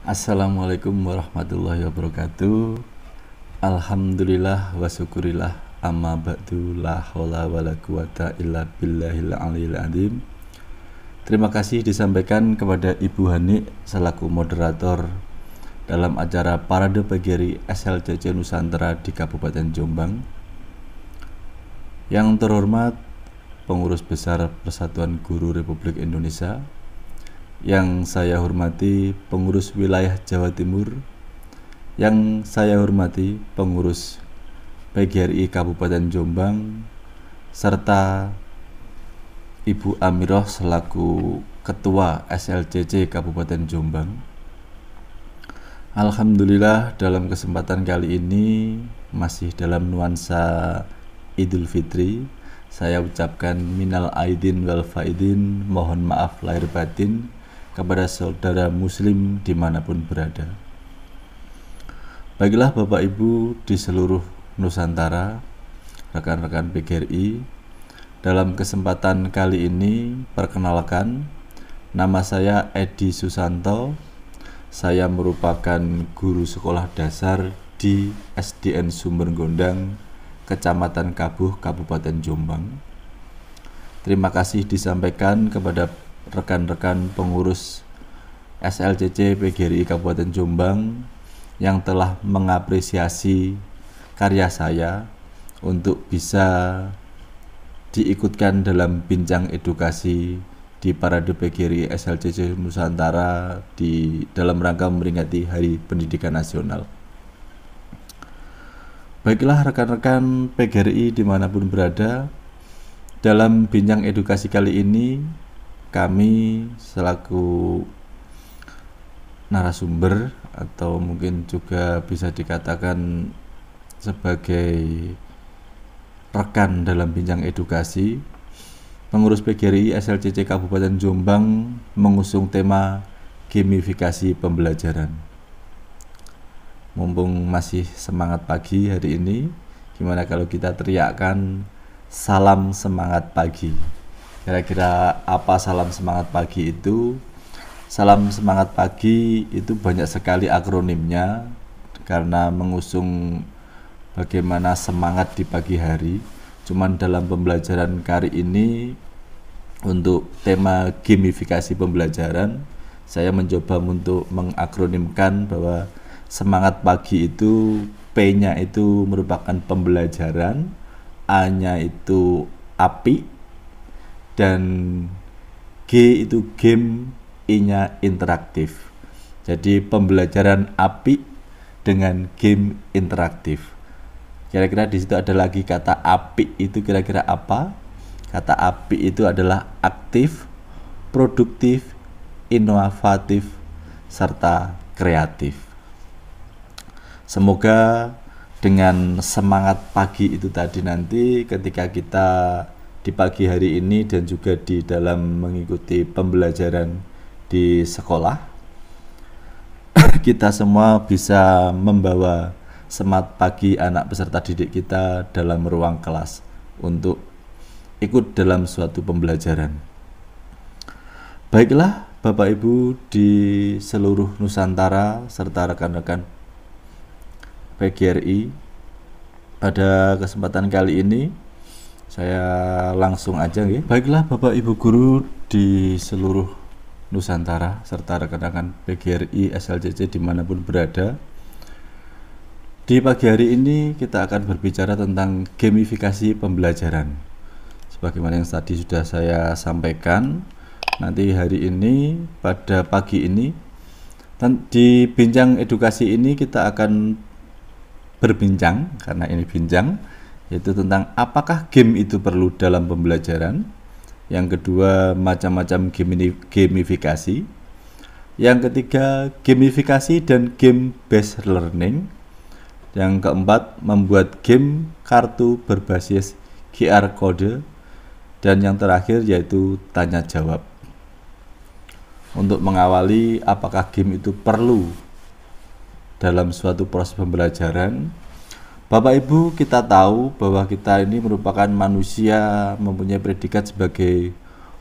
Assalamualaikum warahmatullahi wabarakatuh. Alhamdulillah wa syukurillah amma ba'du la haula wala quwata illa billahil aliyil azim. Terima kasih disampaikan kepada Ibu Hani selaku moderator dalam acara Parade PGRI SLCC Nusantara di Kabupaten Jombang. Yang terhormat Pengurus Besar Persatuan Guru Republik Indonesia, yang saya hormati pengurus wilayah Jawa Timur, yang saya hormati pengurus PGRI Kabupaten Jombang, serta Ibu Amiroh selaku Ketua SLCC Kabupaten Jombang. Alhamdulillah, dalam kesempatan kali ini masih dalam nuansa Idul Fitri, saya ucapkan minal aidin wal faidin, mohon maaf lahir batin kepada saudara muslim dimanapun berada. Baiklah Bapak Ibu di seluruh Nusantara, rekan-rekan PGRI, dalam kesempatan kali ini perkenalkan, nama saya Edi Susanto. Saya merupakan guru sekolah dasar di SDN Sumber Gondang, Kecamatan Kabuh, Kabupaten Jombang. Terima kasih disampaikan kepada rekan-rekan pengurus SLCC PGRI Kabupaten Jombang yang telah mengapresiasi karya saya untuk bisa diikutkan dalam bincang edukasi di Parade PGRI SLCC Nusantara dalam rangka memperingati Hari Pendidikan Nasional. Baiklah rekan-rekan PGRI dimanapun berada, dalam bincang edukasi kali ini kami selaku narasumber atau mungkin juga bisa dikatakan sebagai rekan dalam bincang edukasi, pengurus PGRI SLCC Kabupaten Jombang mengusung tema gamifikasi pembelajaran. Mumpung masih semangat pagi hari ini, gimana kalau kita teriakkan salam semangat pagi? Kira-kira apa salam semangat pagi itu? Salam semangat pagi itu banyak sekali akronimnya karena mengusung bagaimana semangat di pagi hari. Cuman dalam pembelajaran kali ini untuk tema gamifikasi pembelajaran, saya mencoba untuk mengakronimkan bahwa semangat pagi itu P-nya itu merupakan pembelajaran, A-nya itu api, dan G itu game, I-nya interaktif. Jadi pembelajaran api dengan game interaktif. Kira-kira di situ ada lagi kata api itu kira-kira apa? Kata api itu adalah aktif, produktif, inovatif, serta kreatif. Semoga dengan semangat pagi itu tadi nanti ketika kita di pagi hari ini dan juga di dalam mengikuti pembelajaran di sekolah, kita semua bisa membawa semangat pagi anak peserta didik kita dalam ruang kelas untuk ikut dalam suatu pembelajaran. Baiklah Bapak Ibu di seluruh Nusantara serta rekan-rekan PGRI, pada kesempatan kali ini saya langsung aja ya. Baiklah Bapak Ibu guru di seluruh Nusantara serta rekan-rekan PGRI SLCC dimanapun berada, di pagi hari ini kita akan berbicara tentang gamifikasi pembelajaran. Sebagaimana yang tadi sudah saya sampaikan, nanti hari ini pada pagi ini di bincang edukasi ini kita akan berbincang, karena ini bincang, yaitu tentang apakah game itu perlu dalam pembelajaran. Yang kedua, macam-macam gamifikasi. Yang ketiga, gamifikasi dan game based learning. Yang keempat, membuat game kartu berbasis QR code. Dan yang terakhir yaitu tanya jawab. Untuk mengawali apakah game itu perlu dalam suatu proses pembelajaran, Bapak Ibu, kita tahu bahwa kita ini merupakan manusia mempunyai predikat sebagai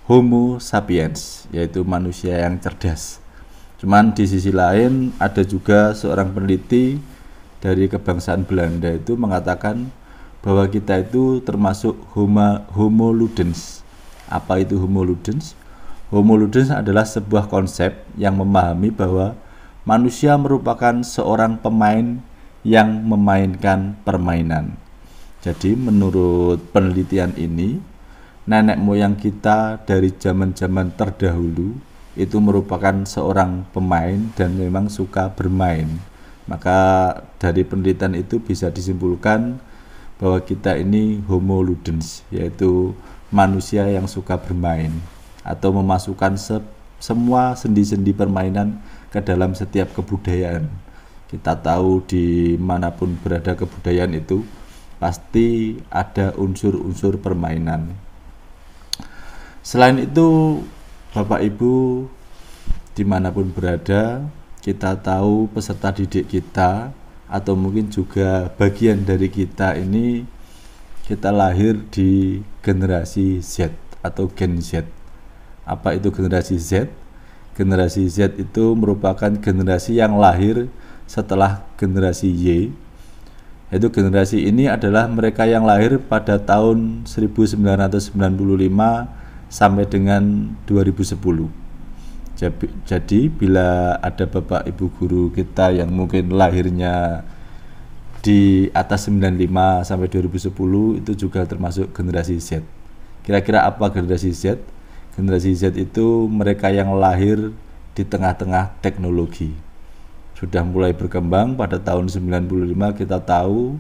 Homo sapiens, yaitu manusia yang cerdas. Cuman di sisi lain ada juga seorang peneliti dari kebangsaan Belanda itu mengatakan bahwa kita itu termasuk homo ludens. Apa itu homo ludens? Homo ludens adalah sebuah konsep yang memahami bahwa manusia merupakan seorang pemain yang memainkan permainan. Jadi menurut penelitian ini, nenek moyang kita dari zaman-zaman terdahulu itu merupakan seorang pemain dan memang suka bermain. Maka dari penelitian itu bisa disimpulkan bahwa kita ini homo ludens, yaitu manusia yang suka bermain atau memasukkan semua sendi-sendi permainan ke dalam setiap kebudayaan. Kita tahu dimanapun berada kebudayaan itu pasti ada unsur-unsur permainan. Selain itu, Bapak Ibu dimanapun berada, kita tahu peserta didik kita atau mungkin juga bagian dari kita ini, kita lahir di generasi Z atau Gen Z. Apa itu generasi Z? Generasi Z itu merupakan generasi yang lahir setelah generasi Y. Yaitu generasi ini adalah mereka yang lahir pada tahun 1995 sampai dengan 2010. Jadi bila ada Bapak Ibu guru kita yang mungkin lahirnya di atas 95 sampai 2010 itu juga termasuk generasi Z. Kira-kira apa generasi Z? Generasi Z itu mereka yang lahir di tengah-tengah teknologi. Sudah mulai berkembang pada tahun 95, kita tahu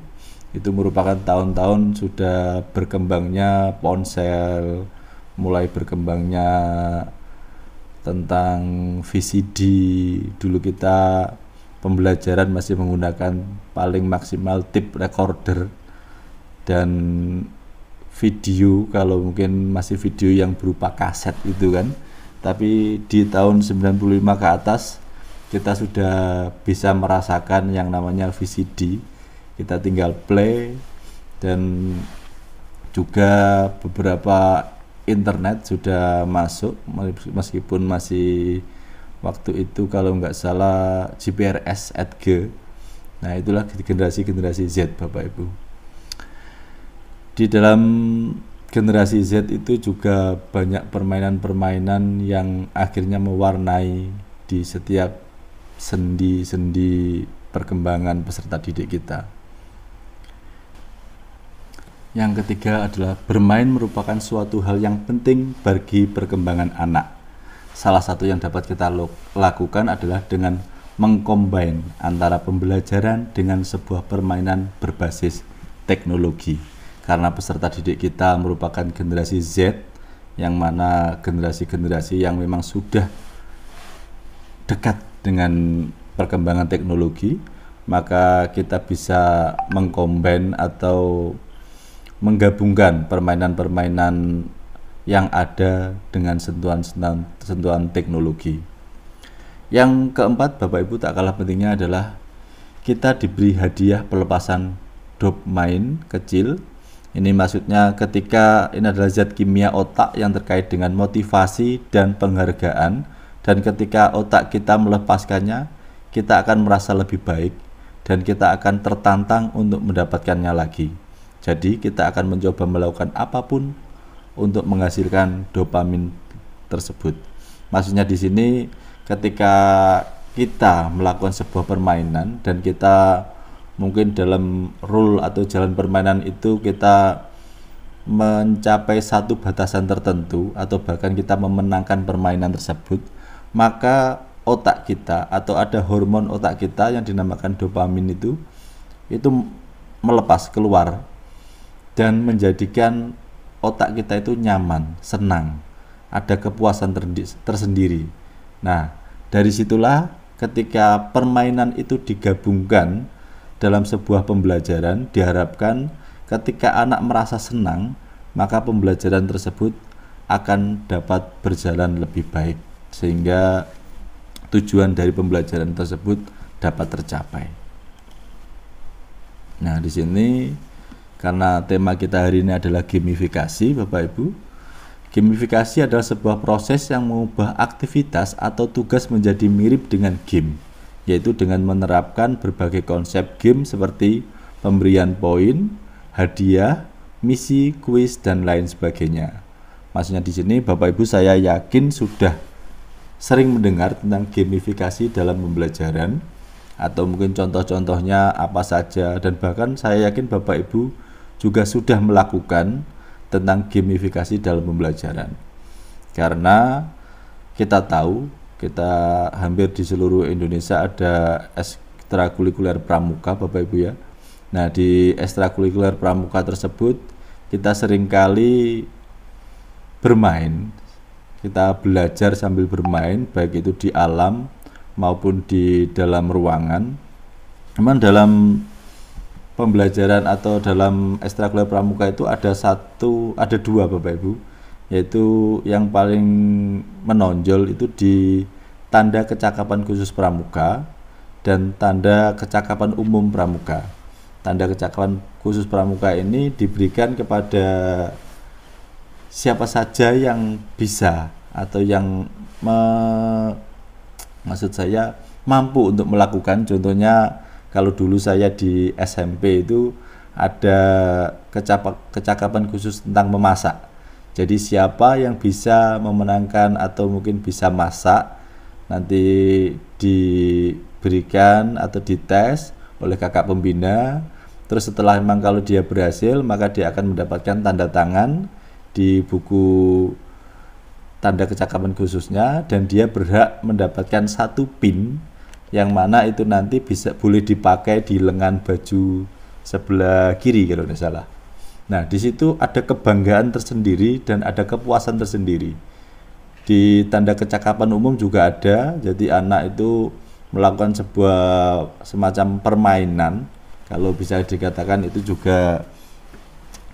itu merupakan tahun-tahun sudah berkembangnya ponsel, mulai berkembangnya tentang VCD. Dulu kita pembelajaran masih menggunakan paling maksimal tape recorder dan video, kalau mungkin masih video yang berupa kaset itu kan. Tapi di tahun 95 ke atas kita sudah bisa merasakan yang namanya VCD. Kita tinggal play, dan juga beberapa internet sudah masuk, meskipun masih waktu itu kalau nggak salah GPRS Edge. Nah, itulah generasi Z, Bapak Ibu. Di dalam generasi Z itu juga banyak permainan-permainan yang akhirnya mewarnai di setiap sendi-sendi perkembangan peserta didik kita. Yang ketiga adalah bermain merupakan suatu hal yang penting bagi perkembangan anak. Salah satu yang dapat kita lakukan adalah dengan mengcombine antara pembelajaran dengan sebuah permainan berbasis teknologi. Karena peserta didik kita merupakan generasi Z, yang mana generasi-generasi yang memang sudah dekat dengan perkembangan teknologi, maka kita bisa mengcombine atau menggabungkan permainan-permainan yang ada dengan sentuhan teknologi. Yang keempat, Bapak Ibu, tak kalah pentingnya adalah kita diberi hadiah pelepasan dopamine kecil. Ini maksudnya ketika ini adalah zat kimia otak yang terkait dengan motivasi dan penghargaan, dan ketika otak kita melepaskannya, kita akan merasa lebih baik dan kita akan tertantang untuk mendapatkannya lagi. Jadi kita akan mencoba melakukan apapun untuk menghasilkan dopamin tersebut. Maksudnya di sini ketika kita melakukan sebuah permainan dan kita mungkin dalam rule atau jalan permainan itu kita mencapai satu batasan tertentu atau bahkan kita memenangkan permainan tersebut, maka otak kita atau ada hormon otak kita yang dinamakan dopamin itu melepas keluar dan menjadikan otak kita itu nyaman, senang, ada kepuasan tersendiri. Nah, dari situlah ketika permainan itu digabungkan dalam sebuah pembelajaran, diharapkan ketika anak merasa senang, maka pembelajaran tersebut akan dapat berjalan lebih baik, sehingga tujuan dari pembelajaran tersebut dapat tercapai. Nah, di sini karena tema kita hari ini adalah gamifikasi, Bapak Ibu, Gamifikasi adalah sebuah proses yang mengubah aktivitas atau tugas menjadi mirip dengan game, yaitu dengan menerapkan berbagai konsep game seperti pemberian poin, hadiah, misi, kuis, dan lain sebagainya. Maksudnya di sini Bapak Ibu saya yakin sudah sering mendengar tentang gamifikasi dalam pembelajaran, atau mungkin contoh-contohnya apa saja, dan bahkan saya yakin Bapak Ibu juga sudah melakukan tentang gamifikasi dalam pembelajaran. Karena kita tahu, kita hampir di seluruh Indonesia ada ekstrakurikuler pramuka Bapak Ibu ya. Nah, di ekstrakurikuler pramuka tersebut kita seringkali bermain, kita belajar sambil bermain, baik itu di alam maupun di dalam ruangan. Memang dalam pembelajaran atau dalam ekstrakurikuler pramuka itu ada dua Bapak Ibu, yaitu yang paling menonjol itu di tanda kecakapan khusus pramuka dan tanda kecakapan umum pramuka. Tanda kecakapan khusus pramuka ini diberikan kepada siapa saja yang bisa atau yang maksud saya mampu untuk melakukan. Contohnya kalau dulu saya di SMP itu ada kecakapan khusus tentang memasak. Jadi siapa yang bisa memenangkan atau mungkin bisa masak nanti diberikan atau dites oleh kakak pembina. Terus setelah memang kalau dia berhasil, maka dia akan mendapatkan tanda tangan di buku tanda kecakapan khususnya, dan dia berhak mendapatkan 1 pin yang mana itu nanti boleh dipakai di lengan baju sebelah kiri kalau tidak salah. Nah, di situ ada kebanggaan tersendiri dan ada kepuasan tersendiri. Di tanda kecakapan umum juga ada, jadi anak itu melakukan sebuah semacam permainan. Kalau bisa dikatakan itu juga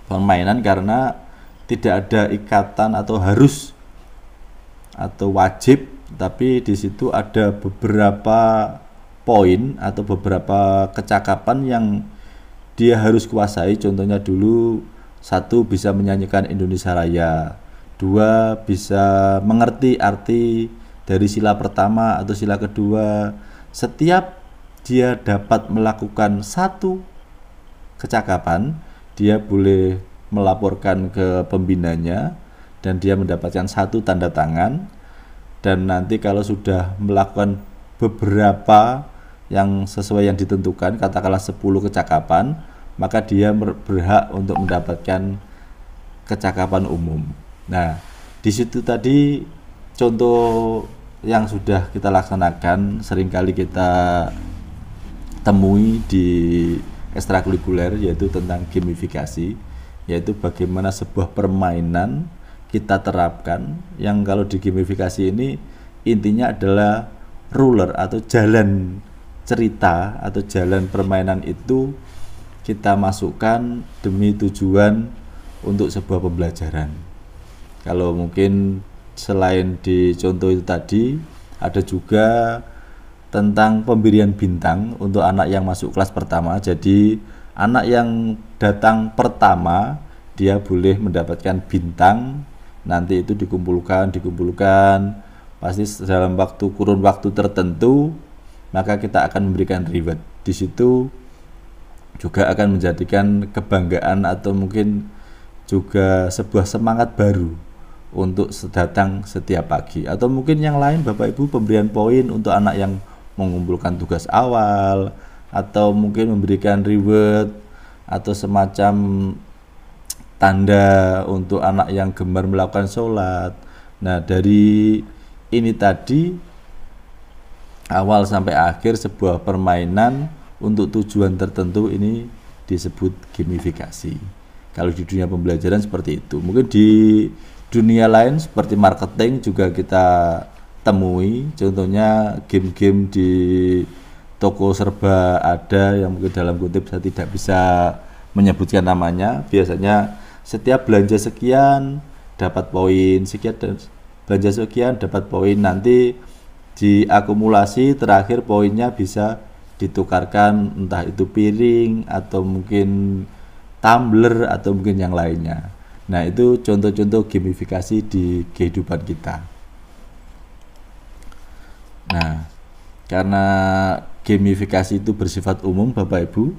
permainan karena tidak ada ikatan atau harus atau wajib, tapi di situ ada beberapa poin atau beberapa kecakapan yang dia harus kuasai. Contohnya dulu 1 bisa menyanyikan Indonesia Raya, 2 bisa mengerti arti dari sila pertama atau sila kedua. Setiap dia dapat melakukan 1 kecakapan, dia boleh melaporkan ke pembinanya dan dia mendapatkan 1 tanda tangan. Dan nanti kalau sudah melakukan beberapa yang sesuai yang ditentukan, katakanlah 10 kecakapan, maka dia berhak untuk mendapatkan kecakapan umum. Nah, di situ tadi contoh yang sudah kita laksanakan, seringkali kita temui di ekstrakurikuler, yaitu tentang gamifikasi, yaitu bagaimana sebuah permainan kita terapkan, yang kalau di gamifikasi ini intinya adalah ruler atau jalan cerita atau jalan permainan itu kita masukkan demi tujuan untuk sebuah pembelajaran. Kalau mungkin selain di contoh itu tadi, ada juga tentang pemberian bintang untuk anak yang masuk kelas pertama. Jadi anak yang datang pertama dia boleh mendapatkan bintang. Nanti itu dikumpulkan pasti dalam kurun waktu tertentu, maka kita akan memberikan reward. Di situ juga akan menjadikan kebanggaan atau mungkin juga sebuah semangat baru untuk datang setiap pagi. Atau mungkin yang lain Bapak Ibu, pemberian poin untuk anak yang mengumpulkan tugas awal, atau mungkin memberikan reward atau semacam tanda untuk anak yang gemar melakukan sholat. Nah, dari ini tadi awal sampai akhir sebuah permainan untuk tujuan tertentu, ini disebut gamifikasi. Kalau di dunia pembelajaran seperti itu. Mungkin di dunia lain seperti marketing juga kita temui. Contohnya game-game di toko serba ada yang mungkin dalam kutip saya tidak bisa menyebutkan namanya. Biasanya setiap belanja sekian dapat poin, belanja sekian dapat poin, nanti diakumulasi, terakhir poinnya bisa ditukarkan entah itu piring atau mungkin tumbler atau mungkin yang lainnya. Nah, itu contoh-contoh gamifikasi di kehidupan kita. Nah, karena gamifikasi itu bersifat umum Bapak Ibu,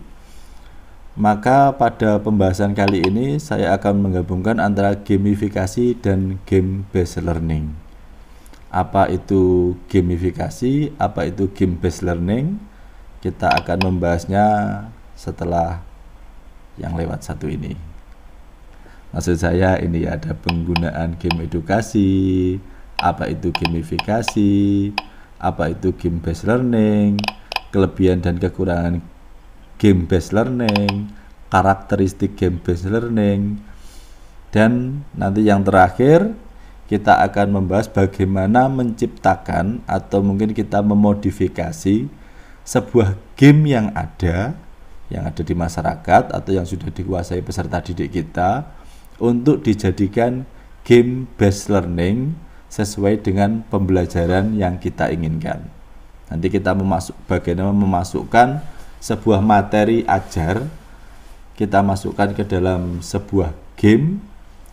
maka pada pembahasan kali ini saya akan menggabungkan antara gamifikasi dan game based learning. Apa itu gamifikasi, apa itu game based learning? Kita akan membahasnya setelah yang lewat satu ini. Maksud saya ini ada penggunaan game edukasi, apa itu gamifikasi, apa itu game based learning, kelebihan dan kekurangan game based learning, karakteristik game based learning, dan nanti yang terakhir kita akan membahas bagaimana menciptakan atau mungkin kita memodifikasi sebuah game yang ada di masyarakat atau yang sudah dikuasai peserta didik kita untuk dijadikan game based learning sesuai dengan pembelajaran yang kita inginkan. Nanti kita bagaimana memasukkan sebuah materi ajar, kita masukkan ke dalam sebuah game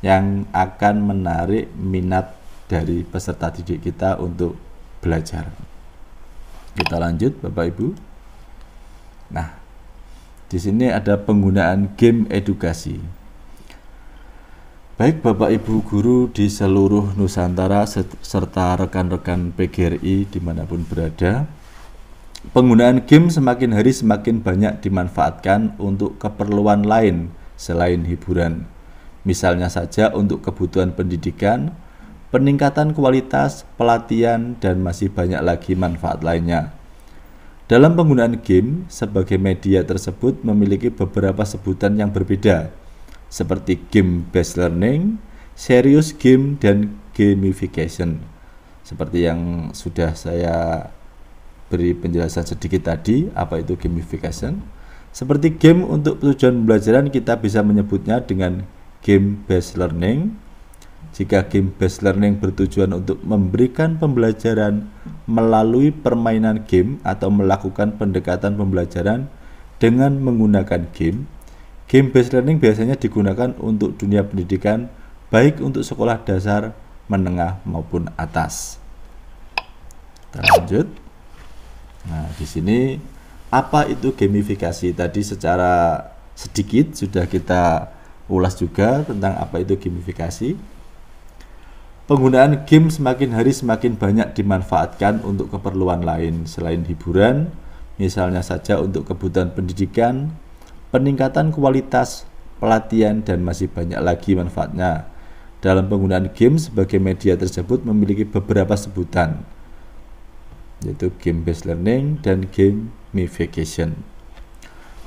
yang akan menarik minat dari peserta didik kita untuk belajar. Kita lanjut Bapak Ibu. Nah, di sini ada penggunaan game edukasi. Baik Bapak Ibu guru di seluruh Nusantara serta rekan-rekan PGRI dimanapun berada, penggunaan game semakin hari semakin banyak dimanfaatkan untuk keperluan lain selain hiburan. Misalnya saja untuk kebutuhan pendidikan, peningkatan kualitas, pelatihan, dan masih banyak lagi manfaat lainnya. Dalam penggunaan game sebagai media tersebut memiliki beberapa sebutan yang berbeda, seperti game based learning, serious game, dan gamification. Seperti yang sudah saya beri penjelasan sedikit tadi, apa itu gamification. Seperti game untuk tujuan pembelajaran kita bisa menyebutnya dengan game based learning. Jika game based learning bertujuan untuk memberikan pembelajaran melalui permainan game atau melakukan pendekatan pembelajaran dengan menggunakan game, game based learning biasanya digunakan untuk dunia pendidikan, baik untuk sekolah dasar, menengah maupun atas. Kita lanjut. Nah, di sini apa itu gamifikasi? Tadi secara sedikit sudah kita ulas juga tentang apa itu gamifikasi. Penggunaan game semakin hari semakin banyak dimanfaatkan untuk keperluan lain selain hiburan, misalnya saja untuk kebutuhan pendidikan, peningkatan kualitas, pelatihan, dan masih banyak lagi manfaatnya. Dalam penggunaan game sebagai media tersebut memiliki beberapa sebutan, yaitu game based learning dan gamification.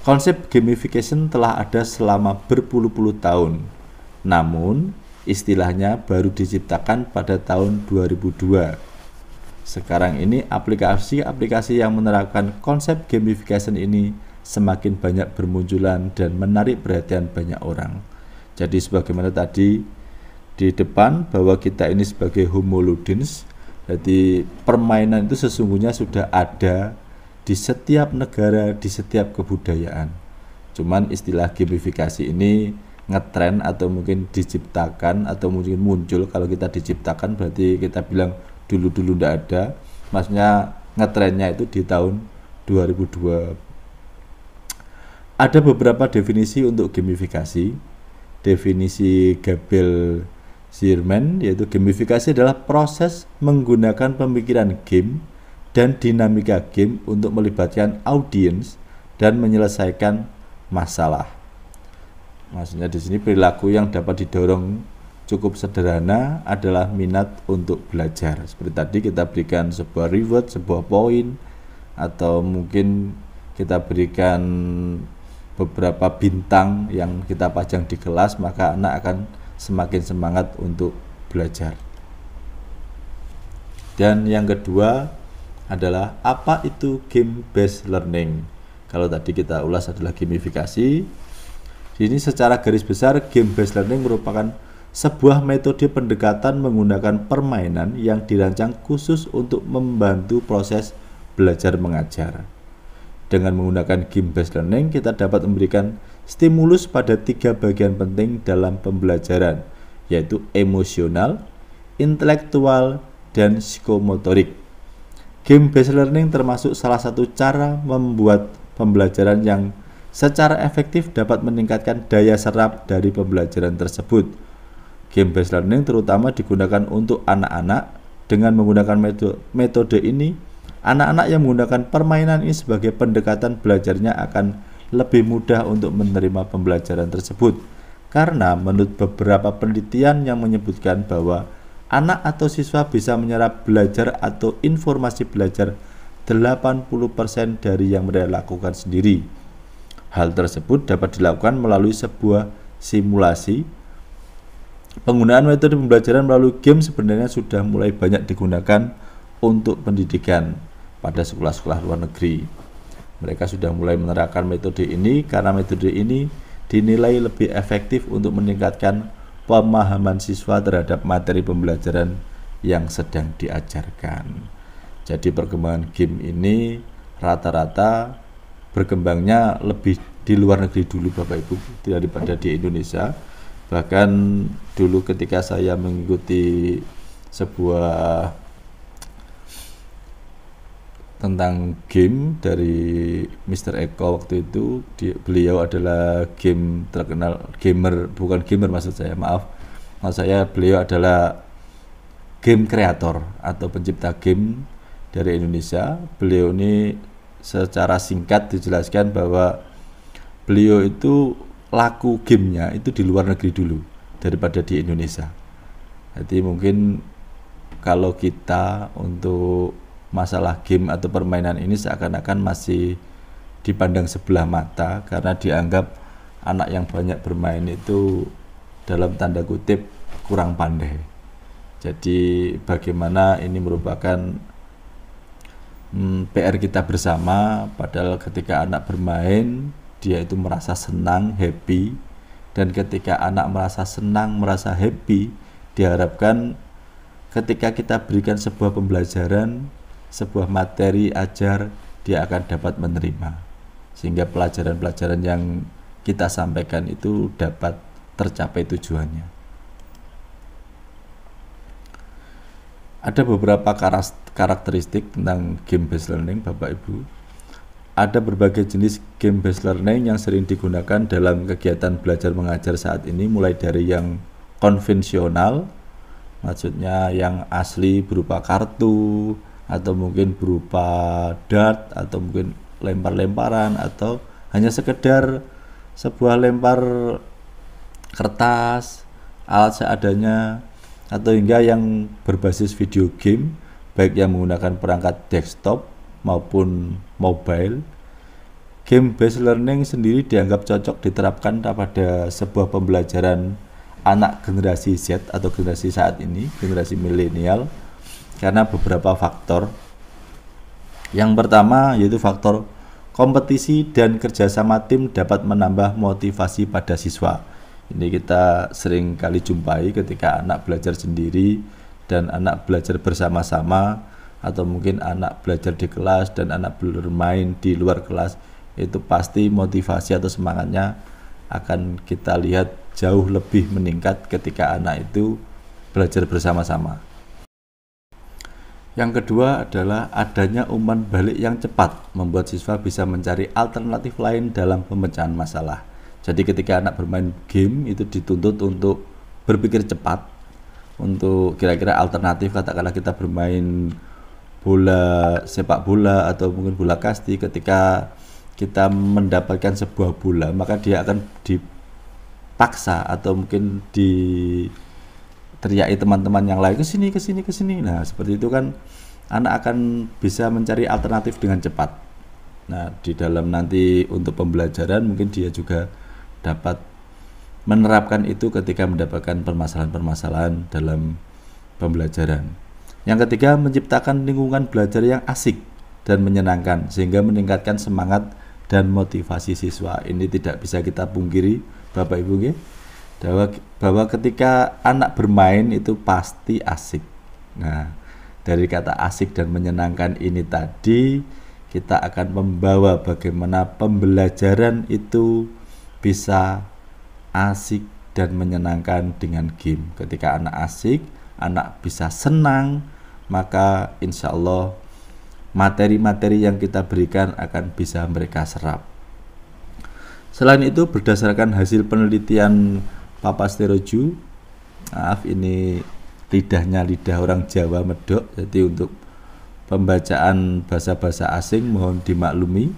Konsep gamification telah ada selama berpuluh-puluh tahun, namun istilahnya baru diciptakan pada tahun 2002. Sekarang ini aplikasi-aplikasi yang menerapkan konsep gamification ini semakin banyak bermunculan dan menarik perhatian banyak orang. Jadi sebagaimana tadi di depan bahwa kita ini sebagai homo ludens, jadi permainan itu sesungguhnya sudah ada di setiap negara, di setiap kebudayaan. Cuman istilah gamifikasi ini ngetren atau mungkin diciptakan atau mungkin muncul. Kalau kita diciptakan berarti kita bilang dulu-dulu tidak ada, maksudnya ngetrennya itu di tahun 2002. Ada beberapa definisi untuk gamifikasi. Definisi Gabel Zierman, yaitu gamifikasi adalah proses menggunakan pemikiran game dan dinamika game untuk melibatkan audiens dan menyelesaikan masalah. Maksudnya di sini perilaku yang dapat didorong cukup sederhana adalah minat untuk belajar. Seperti tadi kita berikan sebuah reward, sebuah poin, atau mungkin kita berikan beberapa bintang yang kita pajang di kelas, maka anak akan semakin semangat untuk belajar. Dan yang kedua adalah apa itu game based learning. Kalau tadi kita ulas adalah gamifikasi. Ini secara garis besar game based learning merupakan sebuah metode pendekatan menggunakan permainan yang dirancang khusus untuk membantu proses belajar mengajar. Dengan menggunakan game based learning, kita dapat memberikan stimulus pada 3 bagian penting dalam pembelajaran, yaitu emosional, intelektual, dan psikomotorik. Game-based learning termasuk salah satu cara membuat pembelajaran yang secara efektif dapat meningkatkan daya serap dari pembelajaran tersebut. Game-based learning terutama digunakan untuk anak-anak. Dengan menggunakan metode ini, anak-anak yang menggunakan permainan ini sebagai pendekatan belajarnya akan lebih mudah untuk menerima pembelajaran tersebut. Karena menurut beberapa penelitian yang menyebutkan bahwa anak atau siswa bisa menyerap belajar atau informasi belajar 80% dari yang mereka lakukan sendiri. Hal tersebut dapat dilakukan melalui sebuah simulasi. Penggunaan metode pembelajaran melalui game sebenarnya sudah mulai banyak digunakan untuk pendidikan pada sekolah-sekolah luar negeri. Mereka sudah mulai menerapkan metode ini karena metode ini dinilai lebih efektif untuk meningkatkan pemahaman siswa terhadap materi pembelajaran yang sedang diajarkan. Jadi perkembangan game ini rata-rata berkembangnya lebih di luar negeri dulu Bapak Ibu daripada di Indonesia. Bahkan dulu ketika saya mengikuti sebuah tentang game dari Mr. Eko waktu itu, beliau adalah game terkenal, gamer, bukan gamer maksud saya, beliau adalah game kreator atau pencipta game dari Indonesia. Beliau ini secara singkat dijelaskan bahwa beliau itu laku gamenya itu di luar negeri dulu daripada di Indonesia. Jadi mungkin kalau kita untuk masalah game atau permainan ini seakan-akan masih dipandang sebelah mata karena dianggap anak yang banyak bermain itu dalam tanda kutip kurang pandai. Jadi bagaimana ini merupakan PR kita bersama, padahal ketika anak bermain dia itu merasa senang, happy, dan ketika anak merasa senang, merasa happy, diharapkan ketika kita berikan sebuah pembelajaran, sebuah materi ajar, dia akan dapat menerima, sehingga pelajaran-pelajaran yang kita sampaikan itu dapat tercapai tujuannya. Ada beberapa karakteristik tentang game-based learning Bapak Ibu. Ada berbagai jenis game-based learning yang sering digunakan dalam kegiatan belajar mengajar saat ini, mulai dari yang konvensional, maksudnya yang asli berupa kartu, atau mungkin berupa dart, atau mungkin lempar-lemparan, atau hanya sekedar sebuah lempar kertas, alat seadanya, atau hingga yang berbasis video game, baik yang menggunakan perangkat desktop maupun mobile. Game-based learning sendiri dianggap cocok diterapkan pada sebuah pembelajaran anak generasi Z atau generasi saat ini, generasi milenial, karena beberapa faktor. Yang pertama yaitu faktor kompetisi dan kerjasama tim dapat menambah motivasi pada siswa. Ini kita sering kali jumpai ketika anak belajar sendiri dan anak belajar bersama-sama, atau mungkin anak belajar di kelas dan anak bermain di luar kelas, itu pasti motivasi atau semangatnya akan kita lihat jauh lebih meningkat ketika anak itu belajar bersama-sama. Yang kedua adalah adanya umpan balik yang cepat membuat siswa bisa mencari alternatif lain dalam pemecahan masalah. Jadi ketika anak bermain game itu dituntut untuk berpikir cepat, untuk kira-kira alternatif, katakanlah kita bermain bola sepak bola atau mungkin bola kasti, ketika kita mendapatkan sebuah bola maka dia akan dipaksa atau mungkin diteriaki teman-teman yang lain, ke sini. Nah, seperti itu kan anak akan bisa mencari alternatif dengan cepat. Nah, di dalam nanti untuk pembelajaran mungkin dia juga dapat menerapkan itu ketika mendapatkan permasalahan-permasalahan dalam pembelajaran. Yang ketiga, menciptakan lingkungan belajar yang asik dan menyenangkan sehingga meningkatkan semangat dan motivasi siswa. Ini tidak bisa kita pungkiri Bapak Ibu, bahwa ketika anak bermain itu pasti asik. Nah, dari kata asik dan menyenangkan ini tadi, kita akan membawa bagaimana pembelajaran itu bisa asik dan menyenangkan dengan game. Ketika anak asik, anak bisa senang, maka insya Allah materi-materi yang kita berikan akan bisa mereka serap. Selain itu, berdasarkan hasil penelitian Papa Steroju, maaf ini lidahnya lidah orang Jawa medok, jadi untuk pembacaan bahasa-bahasa asing mohon dimaklumi.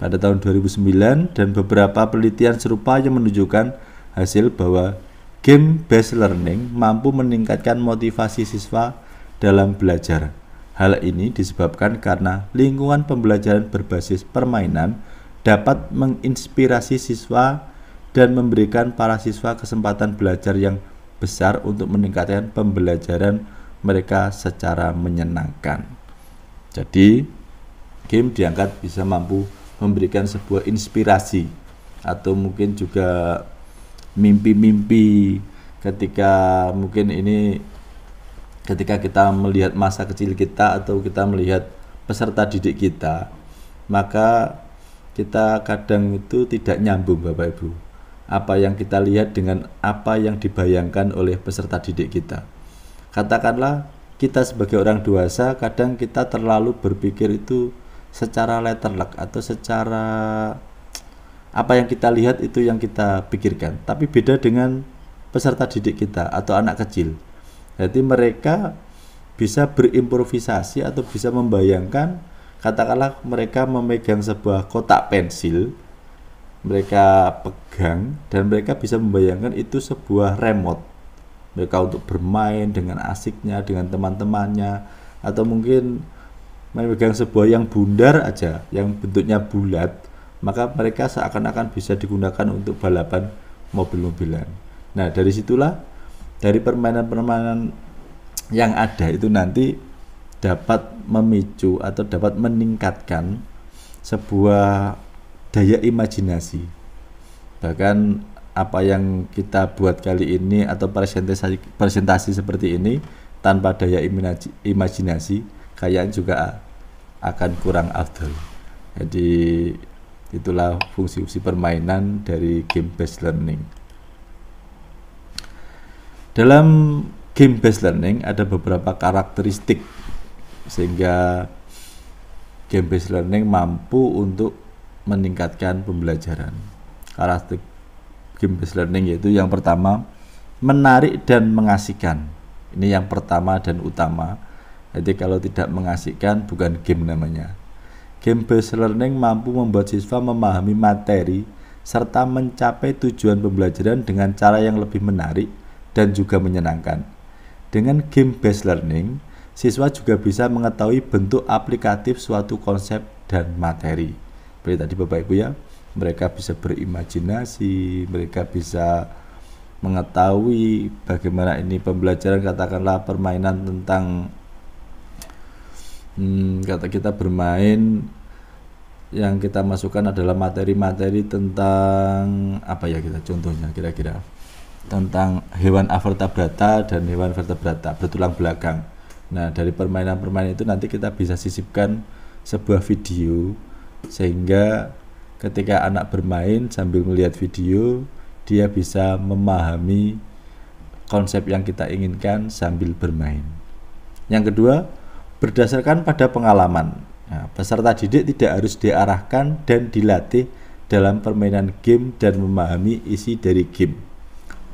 Pada tahun 2009 dan beberapa penelitian serupa yang menunjukkan hasil bahwa game based learning mampu meningkatkan motivasi siswa dalam belajar. Hal ini disebabkan karena lingkungan pembelajaran berbasis permainan dapat menginspirasi siswa dan memberikan para siswa kesempatan belajar yang besar untuk meningkatkan pembelajaran mereka secara menyenangkan. Jadi, game diangkat bisa mampu memberikan sebuah inspirasi atau mungkin juga mimpi-mimpi ketika mungkin ini ketika kita melihat masa kecil kita atau kita melihat peserta didik kita, maka kita kadang itu tidak nyambung Bapak Ibu. Apa yang kita lihat dengan apa yang dibayangkan oleh peserta didik kita. Katakanlah kita sebagai orang dewasa kadang kita terlalu berpikir itu secara letterlek atau secara apa yang kita lihat itu yang kita pikirkan. Tapi beda dengan peserta didik kita atau anak kecil. Jadi mereka bisa berimprovisasi atau bisa membayangkan, katakanlah mereka memegang sebuah kotak pensil, mereka pegang dan mereka bisa membayangkan itu sebuah remote. Mereka untuk bermain dengan asiknya, dengan teman-temannya, atau mungkin memegang sebuah yang bundar aja, yang bentuknya bulat, maka mereka seakan-akan bisa digunakan untuk balapan mobil-mobilan. Nah, dari situlah, dari permainan-permainan yang ada itu nanti dapat memicu atau dapat meningkatkan sebuah daya imajinasi. Bahkan apa yang kita buat kali ini atau presentasi seperti ini tanpa daya imajinasi kayaknya juga akan kurang afdol. Jadi itulah fungsi-fungsi permainan dari game based learning. Dalam game based learning ada beberapa karakteristik sehingga game based learning mampu untuk meningkatkan pembelajaran. Karakteristik game based learning yaitu yang pertama, menarik dan mengasihkan. Ini yang pertama dan utama. Jadi kalau tidak mengasihkan bukan game namanya. Game based learning mampu membuat siswa memahami materi serta mencapai tujuan pembelajaran dengan cara yang lebih menarik dan juga menyenangkan. Dengan game based learning, siswa juga bisa mengetahui bentuk aplikatif suatu konsep dan materi. Seperti tadi Bapak Ibu ya, mereka bisa berimajinasi, mereka bisa mengetahui bagaimana ini pembelajaran, katakanlah permainan tentang kata kita bermain yang kita masukkan adalah materi-materi tentang apa ya, kita contohnya kira-kira tentang hewan avertebrata dan hewan vertebrata bertulang belakang. Nah, dari permainan-permainan itu nanti kita bisa sisipkan sebuah video sehingga ketika anak bermain sambil melihat video, dia bisa memahami konsep yang kita inginkan sambil bermain. Yang kedua, berdasarkan pada pengalaman. Nah, peserta didik tidak harus diarahkan dan dilatih dalam permainan game dan memahami isi dari game.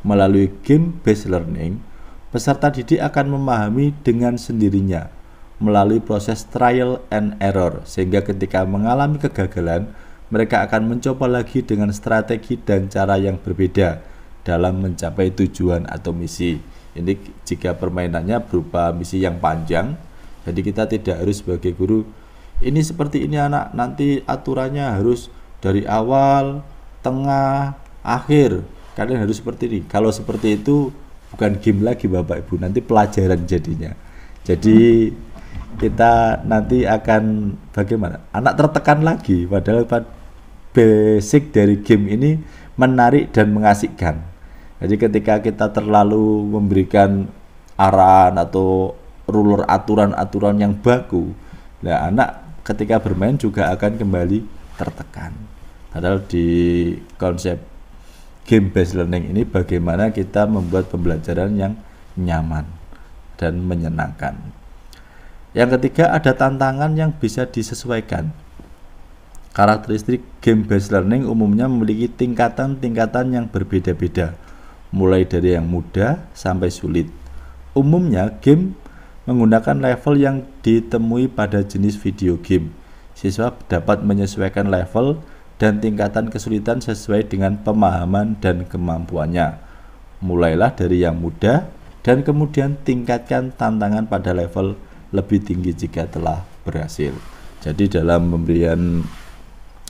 Melalui game based learning, peserta didik akan memahami dengan sendirinya melalui proses trial and error, sehingga ketika mengalami kegagalan, mereka akan mencoba lagi dengan strategi dan cara yang berbeda dalam mencapai tujuan atau misi. Ini jika permainannya berupa misi yang panjang, jadi kita tidak harus sebagai guru, ini seperti ini anak, nanti aturannya harus dari awal, tengah, akhir. Kalian harus seperti ini. Kalau seperti itu bukan game lagi Bapak Ibu, nanti pelajaran jadinya. Jadi kita nanti akan bagaimana? Anak tertekan lagi, padahal basic dari game ini menarik dan mengasihkan. Jadi ketika kita terlalu memberikan arahan atau ruler aturan-aturan yang baku, nah anak ketika bermain juga akan kembali tertekan. Padahal di konsep game based learning ini bagaimana kita membuat pembelajaran yang nyaman dan menyenangkan. Yang ketiga, ada tantangan yang bisa disesuaikan. Karakteristik game based learning umumnya memiliki tingkatan-tingkatan yang berbeda-beda, mulai dari yang mudah sampai sulit. Umumnya game menggunakan level yang ditemui pada jenis video game. Siswa dapat menyesuaikan level dan tingkatan kesulitan sesuai dengan pemahaman dan kemampuannya. Mulailah dari yang mudah dan kemudian tingkatkan tantangan pada level lebih tinggi jika telah berhasil. Jadi dalam pemberian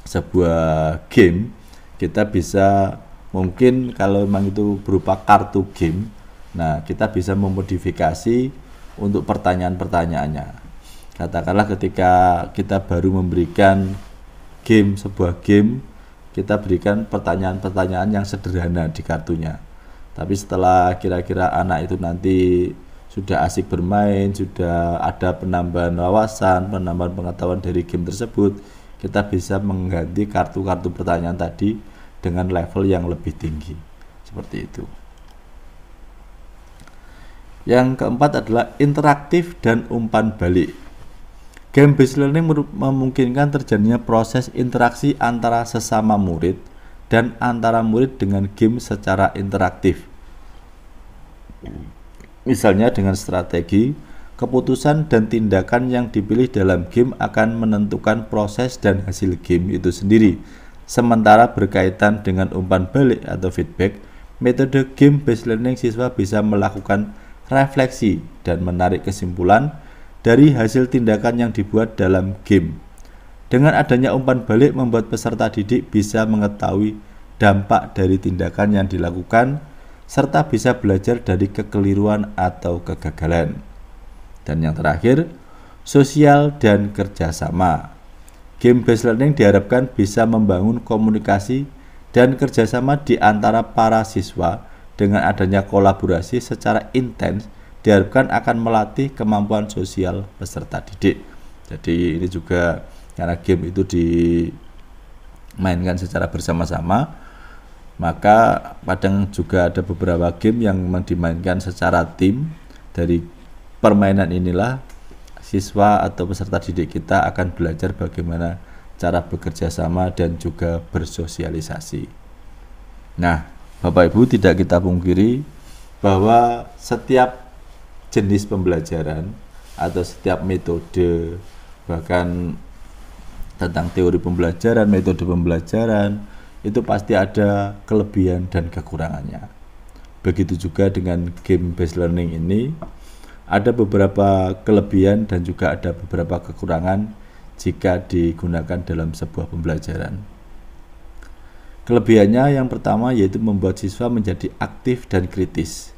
sebuah game, kita bisa mungkin kalau memang itu berupa kartu game, nah kita bisa memodifikasi untuk pertanyaan-pertanyaannya. Katakanlah ketika kita baru memberikan sebuah game, kita berikan pertanyaan-pertanyaan yang sederhana di kartunya. Tapi setelah kira-kira anak itu nanti sudah asik bermain, sudah ada penambahan wawasan, penambahan pengetahuan dari game tersebut, kita bisa mengganti kartu-kartu pertanyaan tadi dengan level yang lebih tinggi. Seperti itu. Yang keempat adalah interaktif dan umpan balik. Game based learning memungkinkan terjadinya proses interaksi antara sesama murid dan antara murid dengan game secara interaktif. Misalnya dengan strategi, keputusan dan tindakan yang dipilih dalam game akan menentukan proses dan hasil game itu sendiri. Sementara berkaitan dengan umpan balik atau feedback, metode game based learning siswa bisa melakukan refleksi dan menarik kesimpulan dari hasil tindakan yang dibuat dalam game. Dengan adanya umpan balik membuat peserta didik bisa mengetahui dampak dari tindakan yang dilakukan serta bisa belajar dari kekeliruan atau kegagalan. Dan yang terakhir, sosial dan kerjasama. Game based learning diharapkan bisa membangun komunikasi dan kerjasama di antara para siswa. Dengan adanya kolaborasi secara intens diharapkan akan melatih kemampuan sosial peserta didik. Jadi ini juga karena game itu dimainkan secara bersama-sama, maka kadang juga ada beberapa game yang memang dimainkan secara tim. Dari permainan inilah siswa atau peserta didik kita akan belajar bagaimana cara bekerja sama dan juga bersosialisasi. Nah, Bapak Ibu, tidak kita pungkiri bahwa setiap jenis pembelajaran atau setiap metode, bahkan tentang teori pembelajaran, metode pembelajaran, itu pasti ada kelebihan dan kekurangannya. Begitu juga dengan game based learning ini, ada beberapa kelebihan dan juga ada beberapa kekurangan jika digunakan dalam sebuah pembelajaran. Kelebihannya yang pertama yaitu membuat siswa menjadi aktif dan kritis.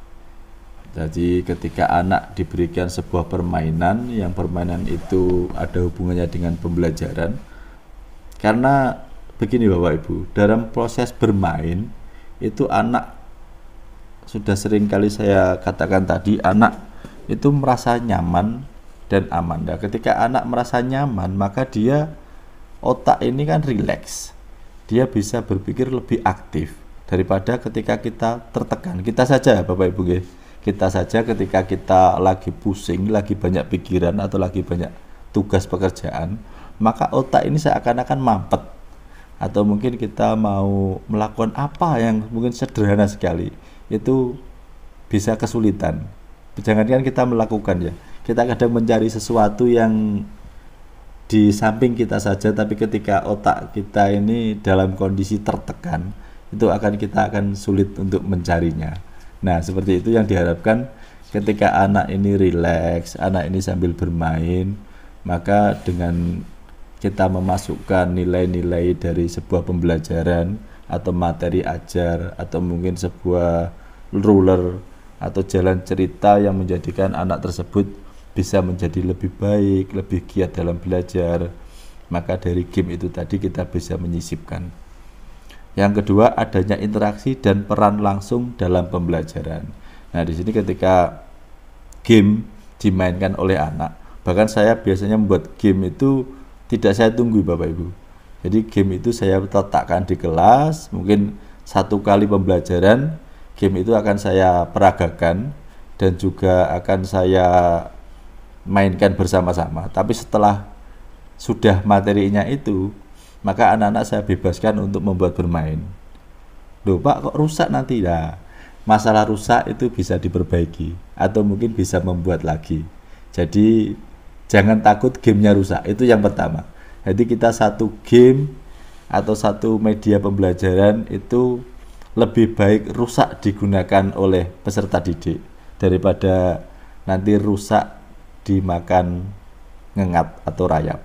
Jadi ketika anak diberikan sebuah permainan, yang permainan itu ada hubungannya dengan pembelajaran, karena begini Bapak Ibu, dalam proses bermain itu anak, sudah sering kali saya katakan tadi, anak itu merasa nyaman dan aman. Nah, ketika anak merasa nyaman, maka dia otak ini kan rileks. Dia bisa berpikir lebih aktif daripada ketika kita tertekan. Kita saja Bapak Ibu, kita saja ketika kita lagi pusing, lagi banyak pikiran atau lagi banyak tugas pekerjaan, maka otak ini seakan-akan mampet. Atau mungkin kita mau melakukan apa yang mungkin sederhana sekali, itu bisa kesulitan. Jangankan kita melakukan, ya, kita kadang mencari sesuatu yang di samping kita saja, tapi ketika otak kita ini dalam kondisi tertekan, itu kita akan sulit untuk mencarinya. Nah, seperti itu yang diharapkan ketika anak ini rileks, anak ini sambil bermain, maka dengan kita memasukkan nilai-nilai dari sebuah pembelajaran atau materi ajar atau mungkin sebuah ruler atau jalan cerita yang menjadikan anak tersebut bisa menjadi lebih baik, lebih giat dalam belajar, maka dari game itu tadi kita bisa menyisipkan. Yang kedua, adanya interaksi dan peran langsung dalam pembelajaran. Nah, di sini ketika game dimainkan oleh anak, bahkan saya biasanya membuat game itu tidak saya tunggu Bapak Ibu. Jadi game itu saya letakkan di kelas, mungkin 1 kali pembelajaran game itu akan saya peragakan dan juga akan saya mainkan bersama-sama. Tapi setelah sudah materinya itu, maka anak-anak saya bebaskan untuk membuat bermain. Loh Pak, kok rusak nanti? Nah, masalah rusak itu bisa diperbaiki atau mungkin bisa membuat lagi. Jadi jangan takut gamenya rusak, itu yang pertama. Jadi kita satu game atau satu media pembelajaran itu lebih baik rusak digunakan oleh peserta didik daripada nanti rusak dimakan ngengat atau rayap,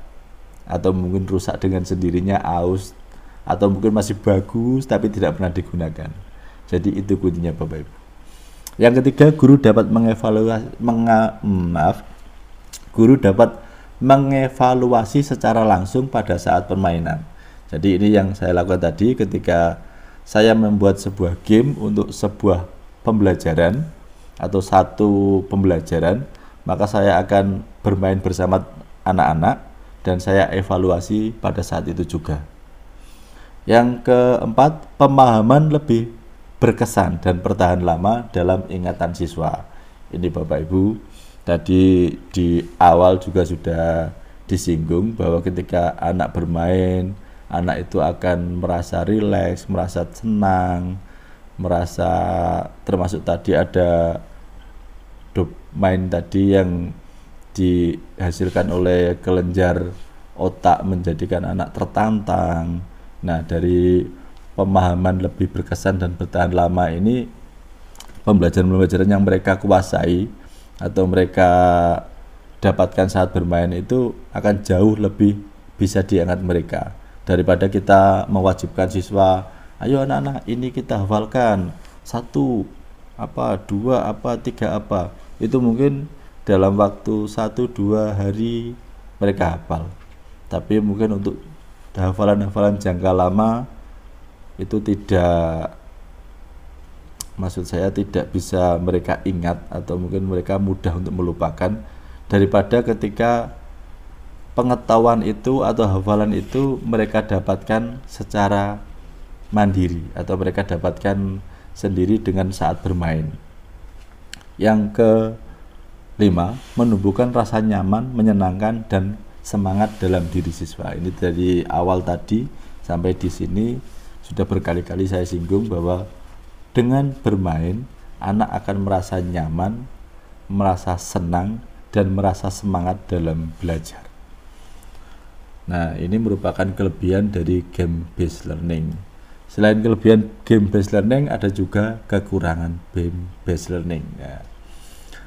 atau mungkin rusak dengan sendirinya aus, atau mungkin masih bagus tapi tidak pernah digunakan. Jadi itu kuncinya Bapak Ibu. Yang ketiga, guru dapat mengevaluasi secara langsung pada saat permainan. Jadi ini yang saya lakukan tadi ketika saya membuat sebuah game untuk sebuah pembelajaran atau satu pembelajaran, maka saya akan bermain bersama anak-anak dan saya evaluasi pada saat itu juga. Yang keempat, pemahaman lebih berkesan dan bertahan lama dalam ingatan siswa. Ini Bapak Ibu, tadi di awal juga sudah disinggung bahwa ketika anak bermain, anak itu akan merasa rileks, merasa senang, merasa termasuk tadi ada dopamin tadi yang dihasilkan oleh kelenjar otak menjadikan anak tertantang. Nah, dari pemahaman lebih berkesan dan bertahan lama ini, pembelajaran-pembelajaran yang mereka kuasai atau mereka dapatkan saat bermain itu akan jauh lebih bisa diingat mereka daripada kita mewajibkan siswa, ayo anak-anak ini kita hafalkan 1 apa, 2 apa, 3 apa. Itu mungkin dalam waktu 1-2 hari mereka hafal, tapi mungkin untuk hafalan-hafalan jangka lama itu tidak, maksud saya tidak bisa mereka ingat atau mungkin mereka mudah untuk melupakan daripada ketika pengetahuan itu atau hafalan itu mereka dapatkan secara mandiri atau mereka dapatkan sendiri dengan saat bermain. Yang kelima, menumbuhkan rasa nyaman, menyenangkan dan semangat dalam diri siswa. Ini dari awal tadi sampai di sini sudah berkali-kali saya singgung bahwa dengan bermain anak akan merasa nyaman, merasa senang dan merasa semangat dalam belajar. Nah, ini merupakan kelebihan dari game based learning. Selain kelebihan game based learning, ada juga kekurangan game based learning. Ya.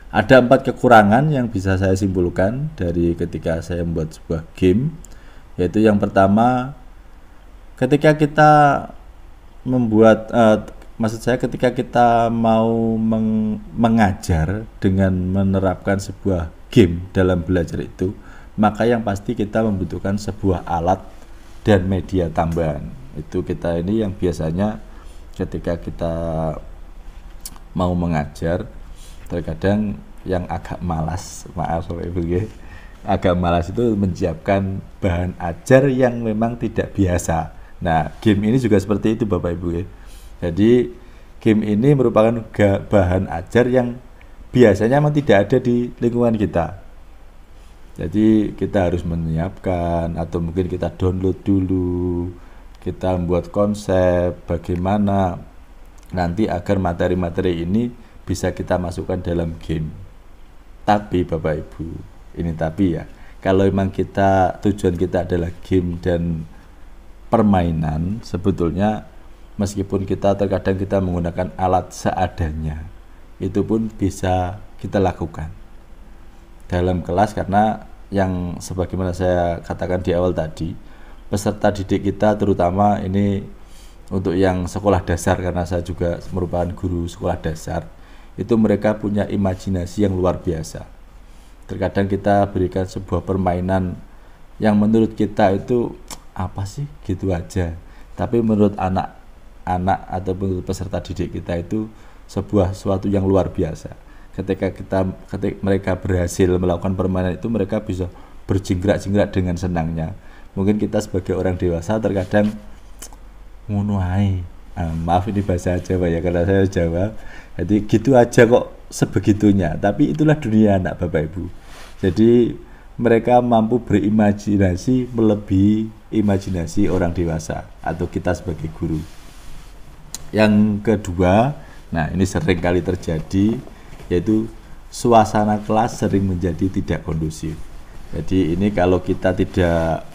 Ada 4 kekurangan yang bisa saya simpulkan dari ketika saya membuat sebuah game, yaitu yang pertama, ketika kita membuat maksud saya ketika kita mau mengajar dengan menerapkan sebuah game dalam belajar itu, maka yang pasti kita membutuhkan sebuah alat dan media tambahan. Itu kita ini yang biasanya ketika kita mau mengajar, terkadang yang agak malas, maaf Bapak Ibu ya, agak malas itu menyiapkan bahan ajar yang memang tidak biasa. Nah, game ini juga seperti itu Bapak Ibu ya. Jadi game ini merupakan bahan ajar yang biasanya memang tidak ada di lingkungan kita. Jadi kita harus menyiapkan atau mungkin kita download dulu, kita membuat konsep bagaimana nanti agar materi-materi ini bisa kita masukkan dalam game. Tapi Bapak Ibu, ini tapi ya, kalau memang tujuan kita adalah game dan permainan, sebetulnya meskipun kita terkadang kita menggunakan alat seadanya, itu pun bisa kita lakukan dalam kelas, karena yang sebagaimana saya katakan di awal tadi, peserta didik kita terutama ini untuk yang sekolah dasar, karena saya juga merupakan guru sekolah dasar, itu mereka punya imajinasi yang luar biasa. Terkadang kita berikan sebuah permainan yang menurut kita itu apa sih gitu aja, tapi menurut anak-anak atau menurut peserta didik kita itu sesuatu yang luar biasa. Ketika mereka berhasil melakukan permainan itu, mereka bisa berjingkrak-jingkrak dengan senangnya. mungkin kita sebagai orang dewasa terkadang ngono ae. Maaf ini bahasa Jawa ya, karena saya Jawa, jadi gitu aja kok sebegitunya. Tapi itulah dunia anak Bapak Ibu. Jadi mereka mampu berimajinasi melebihi imajinasi orang dewasa atau kita sebagai guru. Yang kedua, nah ini sering kali terjadi, yaitu suasana kelas sering menjadi tidak kondusif. Jadi ini kalau kita tidak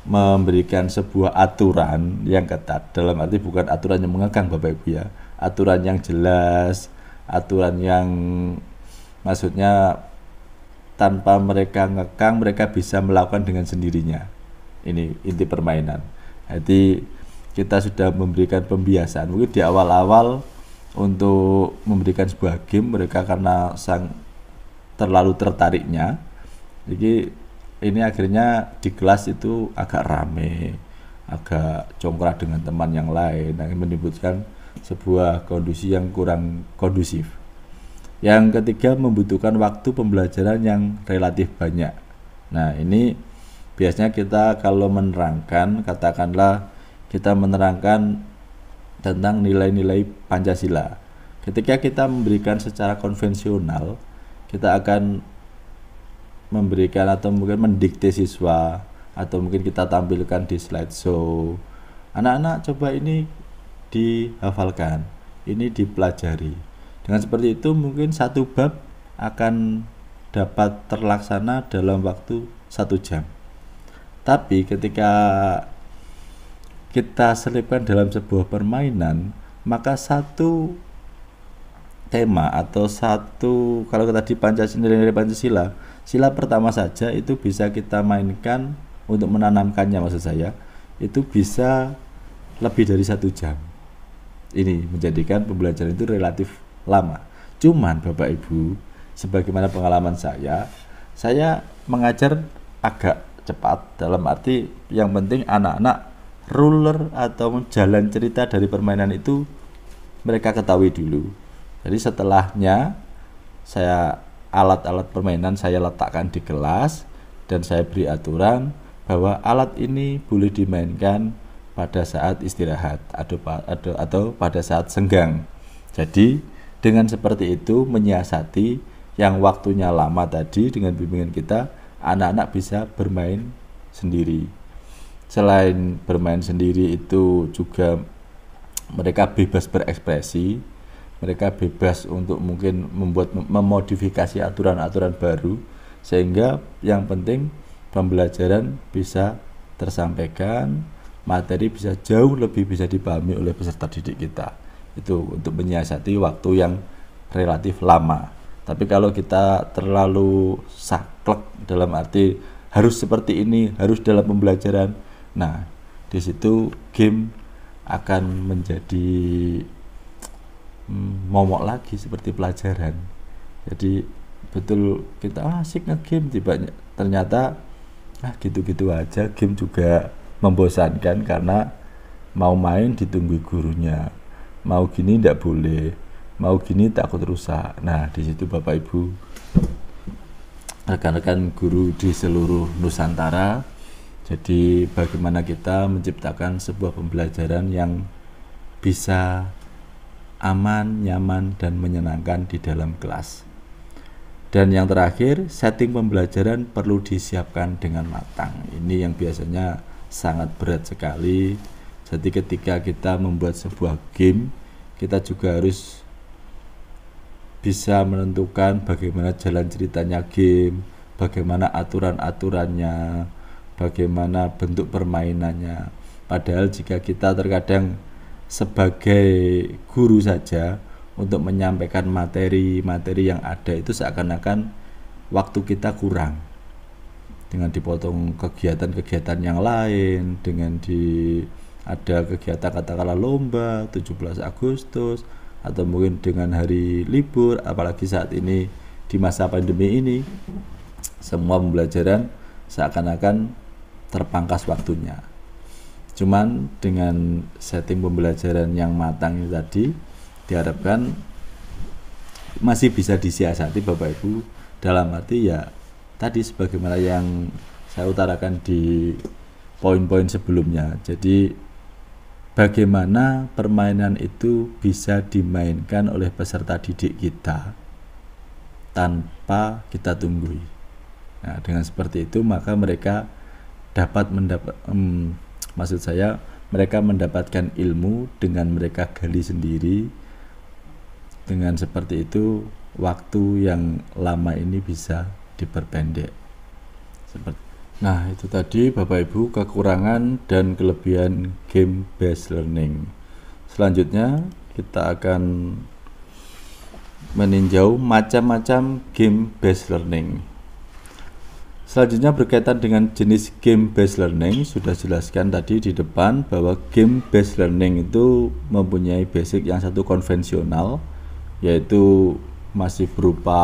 memberikan sebuah aturan yang ketat, dalam arti bukan aturan yang mengekang Bapak Ibu ya, aturan yang jelas, aturan yang maksudnya tanpa mereka ngekang, mereka bisa melakukan dengan sendirinya. Ini inti permainan. Jadi kita sudah memberikan pembiasaan, mungkin di awal-awal untuk memberikan sebuah game, mereka karena terlalu tertariknya, jadi ini akhirnya di kelas itu agak rame, agak congkrak dengan teman yang lain, yang menimbulkan sebuah kondisi yang kurang kondusif. Yang ketiga, membutuhkan waktu pembelajaran yang relatif banyak. Nah ini biasanya kita kalau menerangkan, katakanlah kita menerangkan tentang nilai-nilai Pancasila. Ketika kita memberikan secara konvensional, kita akan memberikan atau mungkin mendikte siswa, atau mungkin kita tampilkan di slideshow, anak-anak coba ini dihafalkan, ini dipelajari. Dengan seperti itu mungkin satu bab akan dapat terlaksana dalam waktu 1 jam. Tapi ketika kita selipkan dalam sebuah permainan, maka satu tema atau satu, kalau tadi nilai-nilai Pancasila, sila pertama saja itu bisa kita mainkan untuk menanamkannya, maksud saya itu bisa lebih dari 1 jam. Ini menjadikan pembelajaran itu relatif lama. Cuman Bapak Ibu, sebagaimana pengalaman saya mengajar agak cepat, dalam arti yang penting anak-anak ruler atau jalan cerita dari permainan itu mereka ketahui dulu. Jadi setelahnya alat-alat permainan saya letakkan di kelas dan saya beri aturan bahwa alat ini boleh dimainkan pada saat istirahat atau pada saat senggang. Jadi dengan seperti itu menyiasati yang waktunya lama tadi, dengan bimbingan kita anak-anak bisa bermain sendiri. Selain bermain sendiri itu juga mereka bebas berekspresi, mereka bebas untuk mungkin memodifikasi aturan-aturan baru, sehingga yang penting pembelajaran bisa tersampaikan, materi bisa jauh lebih bisa dipahami oleh peserta didik kita. Itu untuk menyiasati waktu yang relatif lama. Tapi kalau kita terlalu saklek dalam arti harus seperti ini, harus dalam pembelajaran, nah di situ game akan menjadi momok lagi seperti pelajaran. Jadi betul kita asik nge-game, ternyata gitu-gitu aja. Game juga membosankan karena mau main ditunggu gurunya, mau gini tidak boleh, mau gini takut rusak. Nah di situ Bapak Ibu, rekan-rekan guru di seluruh Nusantara, jadi bagaimana kita menciptakan sebuah pembelajaran yang bisa aman, nyaman, dan menyenangkan di dalam kelas. Dan yang terakhir, setting pembelajaran perlu disiapkan dengan matang. Ini yang biasanya sangat berat sekali. Jadi ketika kita membuat sebuah game, kita juga harus bisa menentukan bagaimana jalan ceritanya game, bagaimana aturan-aturannya, bagaimana bentuk permainannya. Padahal jika kita terkadang sebagai guru saja untuk menyampaikan materi-materi yang ada, itu seakan-akan waktu kita kurang dengan dipotong kegiatan-kegiatan yang lain, dengan ada kegiatan katakanlah lomba 17 Agustus, atau mungkin dengan hari libur, apalagi saat ini di masa pandemi ini semua pembelajaran seakan-akan terpangkas waktunya. Cuman dengan setting pembelajaran yang matang ini tadi, diharapkan masih bisa disiasati Bapak Ibu, dalam arti ya tadi sebagaimana yang saya utarakan di poin-poin sebelumnya. Jadi bagaimana permainan itu bisa dimainkan oleh peserta didik kita tanpa kita tunggui. Nah, dengan seperti itu maka mereka dapat maksud saya mereka mendapatkan ilmu dengan mereka gali sendiri. Dengan seperti itu waktu yang lama ini bisa diperpendek. Nah, itu tadi Bapak Ibu kekurangan dan kelebihan game based learning. Selanjutnya kita akan meninjau macam-macam game based learning. Selanjutnya berkaitan dengan jenis game based learning, sudah jelaskan tadi di depan bahwa game based learning itu mempunyai basic yang satu konvensional, yaitu masih berupa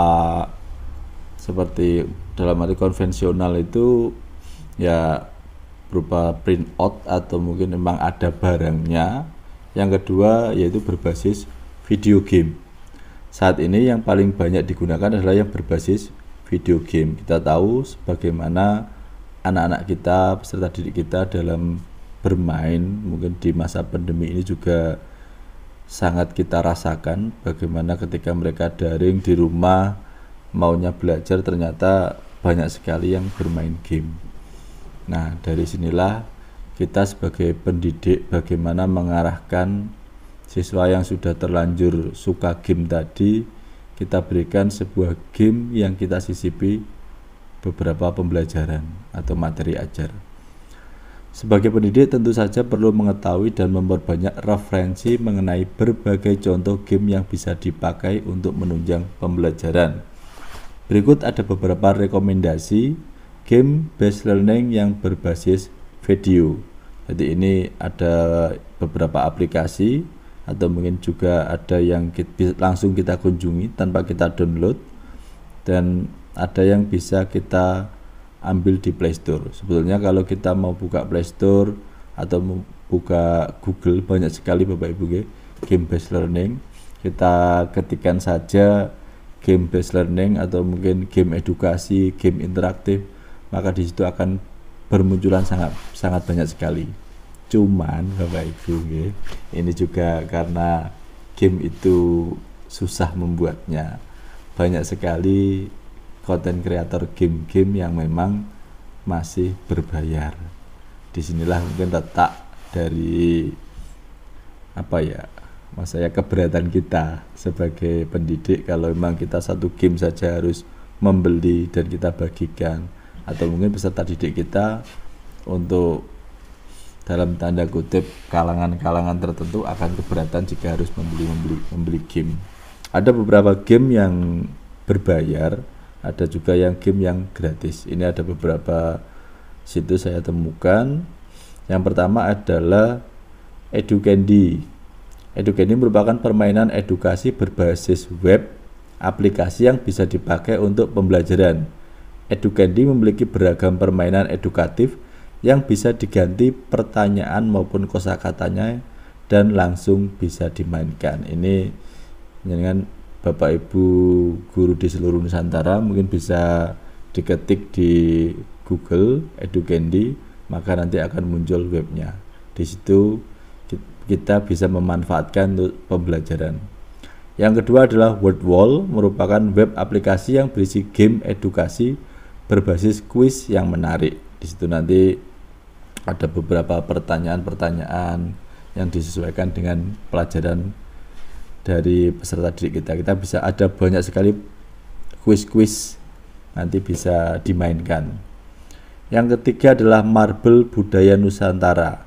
seperti dalam arti konvensional itu ya berupa print out atau mungkin memang ada barangnya. Yang kedua yaitu berbasis video game. Saat ini yang paling banyak digunakan adalah yang berbasis video game. Kita tahu sebagaimana anak-anak kita, peserta didik kita dalam bermain mungkin di masa pandemi ini juga sangat kita rasakan bagaimana ketika mereka daring di rumah maunya belajar ternyata banyak sekali yang bermain game. Nah, dari sinilah kita sebagai pendidik bagaimana mengarahkan siswa yang sudah terlanjur suka game tadi, kita berikan sebuah game yang kita sisipi beberapa pembelajaran atau materi ajar. Sebagai pendidik tentu saja perlu mengetahui dan memperbanyak referensi mengenai berbagai contoh game yang bisa dipakai untuk menunjang pembelajaran. Berikut ada beberapa rekomendasi game based learning yang berbasis video. Jadi ini ada beberapa aplikasi atau mungkin juga ada yang langsung kita kunjungi tanpa kita download, dan ada yang bisa kita ambil di Play Store. Sebetulnya kalau kita mau buka Play Store atau mau buka Google, banyak sekali Bapak Ibu game based learning. Kita ketikkan saja game based learning atau mungkin game edukasi, game interaktif, maka di situ akan bermunculan sangat banyak sekali. Cuman Bapak Ibu, ini juga karena game itu susah membuatnya. Banyak sekali konten kreator game-game yang memang masih berbayar. Disinilah mungkin letak dari maksudnya keberatan kita sebagai pendidik kalau memang kita satu game saja harus membeli dan kita bagikan, atau mungkin peserta didik kita untuk dalam tanda kutip kalangan-kalangan tertentu akan keberatan jika harus membeli game. Ada beberapa game yang berbayar, ada juga yang game yang gratis. Ini ada beberapa situs saya temukan. Yang pertama adalah EduCandy. EduCandy merupakan permainan edukasi berbasis web, aplikasi yang bisa dipakai untuk pembelajaran. EduCandy memiliki beragam permainan edukatif yang bisa diganti pertanyaan maupun kosakatanya dan langsung bisa dimainkan. Ini dengan Bapak Ibu guru di seluruh Nusantara mungkin bisa diketik di Google EduCandy, maka nanti akan muncul webnya. Di situ kita bisa memanfaatkan untuk pembelajaran. Yang kedua adalah WordWall, merupakan web aplikasi yang berisi game edukasi berbasis kuis yang menarik. Di situ nanti ada beberapa pertanyaan-pertanyaan yang disesuaikan dengan pelajaran dari peserta didik kita. Kita bisa ada banyak sekali kuis-kuis nanti bisa dimainkan. Yang ketiga adalah Marble Budaya Nusantara.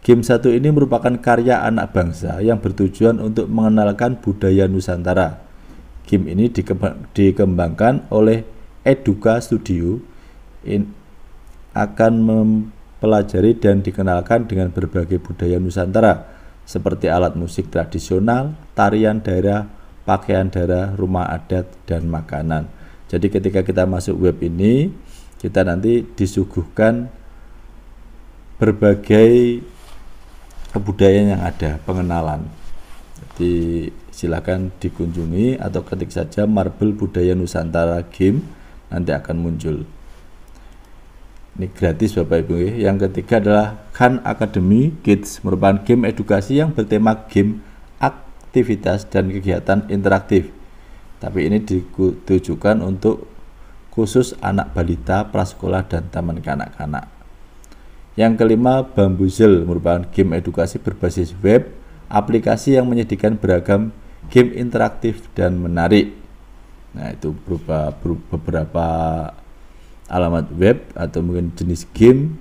Game satu ini merupakan karya anak bangsa yang bertujuan untuk mengenalkan budaya Nusantara. Game ini dikembangkan oleh Eduka Studio, akan mempelajari dan dikenalkan dengan berbagai budaya Nusantara seperti alat musik tradisional, tarian daerah, pakaian daerah, rumah adat, dan makanan. Jadi ketika kita masuk web ini, kita nanti disuguhkan berbagai kebudayaan yang ada, pengenalan. Jadi silakan dikunjungi atau ketik saja Marble Budaya Nusantara Game, nanti akan muncul. Ini gratis Bapak Ibu. Yang ketiga adalah Khan Academy Kids, merupakan game edukasi yang bertema game, aktivitas dan kegiatan interaktif. Tapi ini ditujukan untuk khusus anak balita, prasekolah dan taman kanak-kanak. Yang kelima, Bamboozle, merupakan game edukasi berbasis web, aplikasi yang menyediakan beragam game interaktif dan menarik. Nah, itu berupa beberapa alamat web atau mungkin jenis game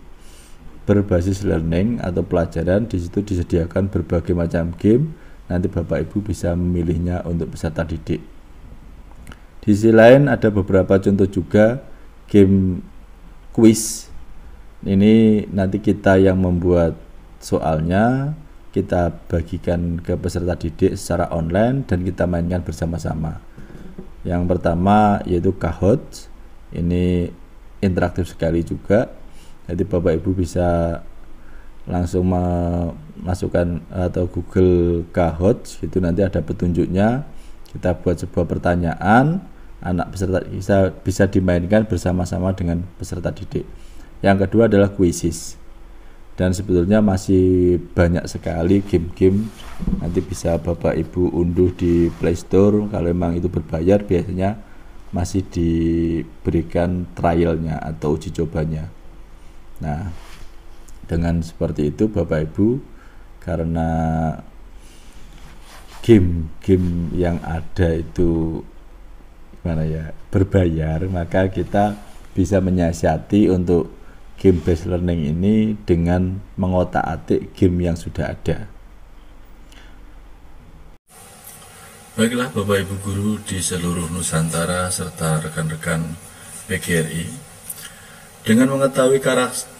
berbasis learning atau pelajaran. Di situ disediakan berbagai macam game. Nanti Bapak Ibu bisa memilihnya untuk peserta didik. Di sisi lain ada beberapa contoh juga game quiz. Ini nanti kita yang membuat soalnya, kita bagikan ke peserta didik secara online dan kita mainkan bersama-sama. Yang pertama yaitu Kahoot. Ini interaktif sekali juga. Jadi Bapak Ibu bisa langsung masukkan atau Google Kahoot, itu nanti ada petunjuknya. Kita buat sebuah pertanyaan, anak peserta bisa dimainkan bersama-sama dengan peserta didik. Yang kedua adalah Quizzes. Dan sebetulnya masih banyak sekali game-game, nanti bisa Bapak Ibu unduh di Play Store. Kalau memang itu berbayar, biasanya masih diberikan trialnya atau uji cobanya. Nah, dengan seperti itu Bapak Ibu, karena game-game yang ada itu berbayar, maka kita bisa menyiasati untuk game based learning ini dengan mengotak-atik game yang sudah ada. Baiklah Bapak Ibu guru di seluruh Nusantara serta rekan-rekan PGRI, dengan mengetahui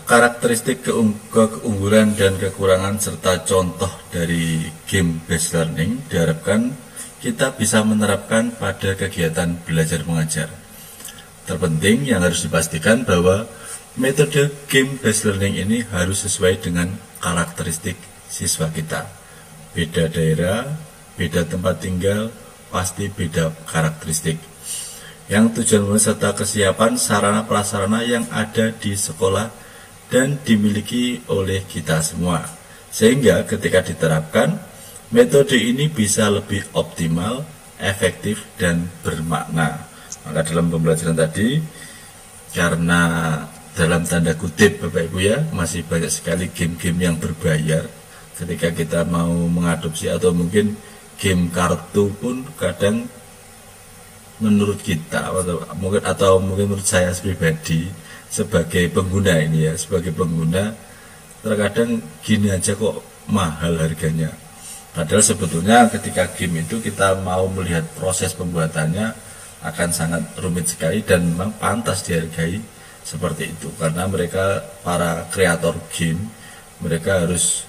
karakteristik keunggulan dan kekurangan serta contoh dari game based learning, diharapkan kita bisa menerapkan pada kegiatan belajar mengajar. Terpenting yang harus dipastikan bahwa metode game based learning ini harus sesuai dengan karakteristik siswa kita. Beda daerah, beda tempat tinggal, pasti beda karakteristik. Yang tujuan serta kesiapan sarana prasarana yang ada di sekolah dan dimiliki oleh kita semua. Sehingga ketika diterapkan, metode ini bisa lebih optimal, efektif, dan bermakna. Maka dalam pembelajaran tadi, karena dalam tanda kutip Bapak Ibu ya, masih banyak sekali game-game yang berbayar. Ketika kita mau mengadopsi atau mungkin game kartu pun kadang menurut kita atau mungkin menurut saya pribadi sebagai pengguna ini ya, sebagai pengguna terkadang gini aja kok mahal harganya. Padahal sebetulnya ketika game itu kita mau melihat proses pembuatannya akan sangat rumit sekali dan memang pantas dihargai seperti itu, karena mereka para kreator game, mereka harus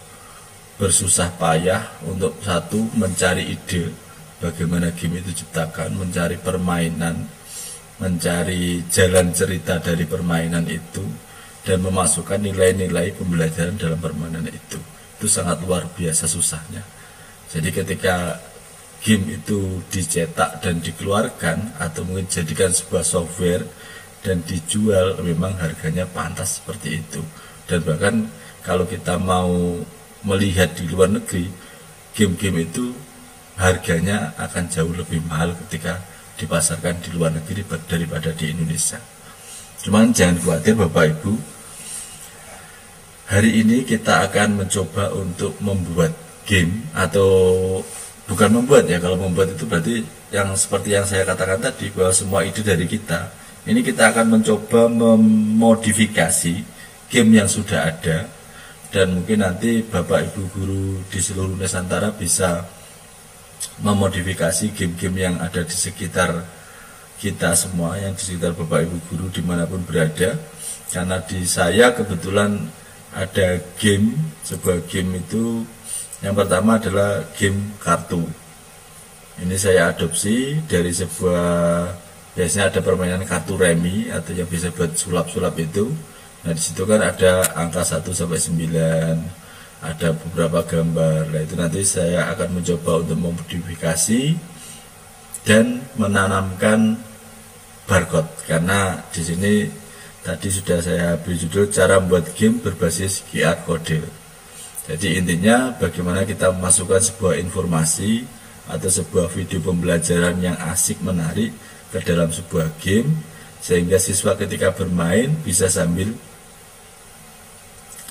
bersusah payah untuk satu mencari ide bagaimana game itu diciptakan, mencari permainan, mencari jalan cerita dari permainan itu, dan memasukkan nilai-nilai pembelajaran dalam permainan itu. Itu sangat luar biasa susahnya. Jadi ketika game itu dicetak dan dikeluarkan atau mungkin jadikan sebuah software dan dijual, memang harganya pantas seperti itu. Dan bahkan kalau kita mau melihat di luar negeri, game-game itu harganya akan jauh lebih mahal ketika dipasarkan di luar negeri daripada di Indonesia. Cuman jangan khawatir Bapak Ibu, hari ini kita akan mencoba untuk membuat game, atau bukan membuat ya, kalau membuat itu berarti yang seperti yang saya katakan tadi, bahwa semua ide dari kita. Ini kita akan mencoba memodifikasi game yang sudah ada, dan mungkin nanti Bapak Ibu guru di seluruh Nusantara bisa memodifikasi game-game yang ada di sekitar kita semua, yang di sekitar Bapak Ibu guru dimanapun berada. Karena di saya kebetulan ada game, sebuah game itu yang pertama adalah game kartu. Ini saya adopsi dari sebuah, biasanya ada permainan kartu remi atau yang bisa buat sulap-sulap itu. Nah di situ kan ada angka 1 sampai 9, ada beberapa gambar. Nah itu nanti saya akan mencoba untuk memodifikasi dan menanamkan barcode, karena di sini Tadi sudah saya beri judul cara membuat game berbasis QR Code. Jadi intinya bagaimana kita memasukkan sebuah informasi atau sebuah video pembelajaran yang asik menarik ke dalam sebuah game, sehingga siswa ketika bermain bisa sambil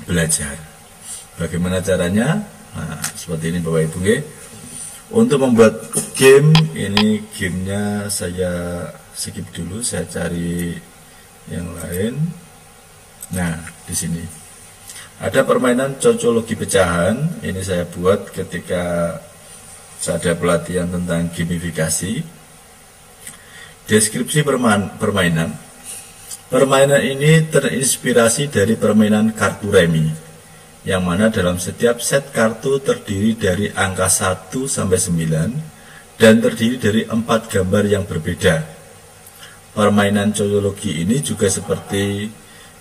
belajar. Bagaimana caranya? Nah, seperti ini Bapak Ibu. Untuk membuat game ini, gamenya saya skip dulu, saya cari yang lain. Nah, di sini ada permainan cocologi pecahan. Ini saya buat ketika saya ada pelatihan tentang gamifikasi. Deskripsi permainan. Permainan ini terinspirasi dari permainan kartu remi, yang mana dalam setiap set kartu terdiri dari angka 1 sampai 9 dan terdiri dari 4 gambar yang berbeda. Permainan cocologi ini juga seperti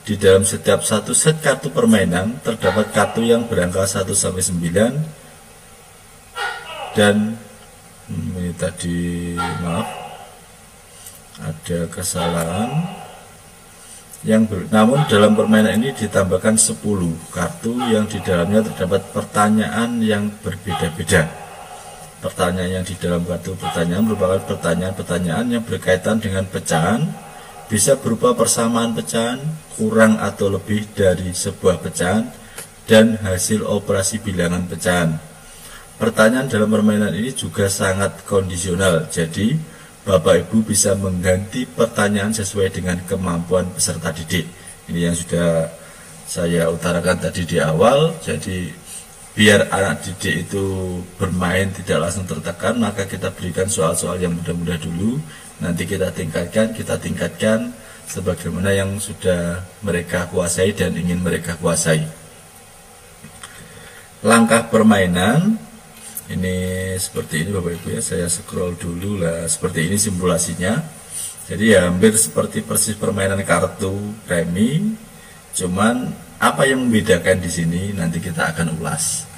di dalam setiap satu set kartu permainan terdapat kartu yang berangka 1 sampai 9 dan ini tadi maaf ada kesalahan namun dalam permainan ini ditambahkan 10 kartu yang di dalamnya terdapat pertanyaan yang berbeda-beda. Pertanyaan yang di dalam kartu pertanyaan merupakan pertanyaan-pertanyaan yang berkaitan dengan pecahan, bisa berupa persamaan pecahan, kurang atau lebih dari sebuah pecahan, dan hasil operasi bilangan pecahan. Pertanyaan dalam permainan ini juga sangat kondisional, jadi Bapak Ibu bisa mengganti pertanyaan sesuai dengan kemampuan peserta didik. Ini yang sudah saya utarakan tadi di awal. Jadi biar anak didik itu bermain tidak langsung tertekan, maka kita berikan soal-soal yang mudah-mudah dulu. Nanti kita tingkatkan sebagaimana yang sudah mereka kuasai dan ingin mereka kuasai. Langkah permainan ini seperti ini Bapak Ibu ya, saya scroll dulu lah, seperti ini simulasinya. Jadi ya hampir seperti persis permainan kartu remi, cuman apa yang membedakan di sini nanti kita akan ulas.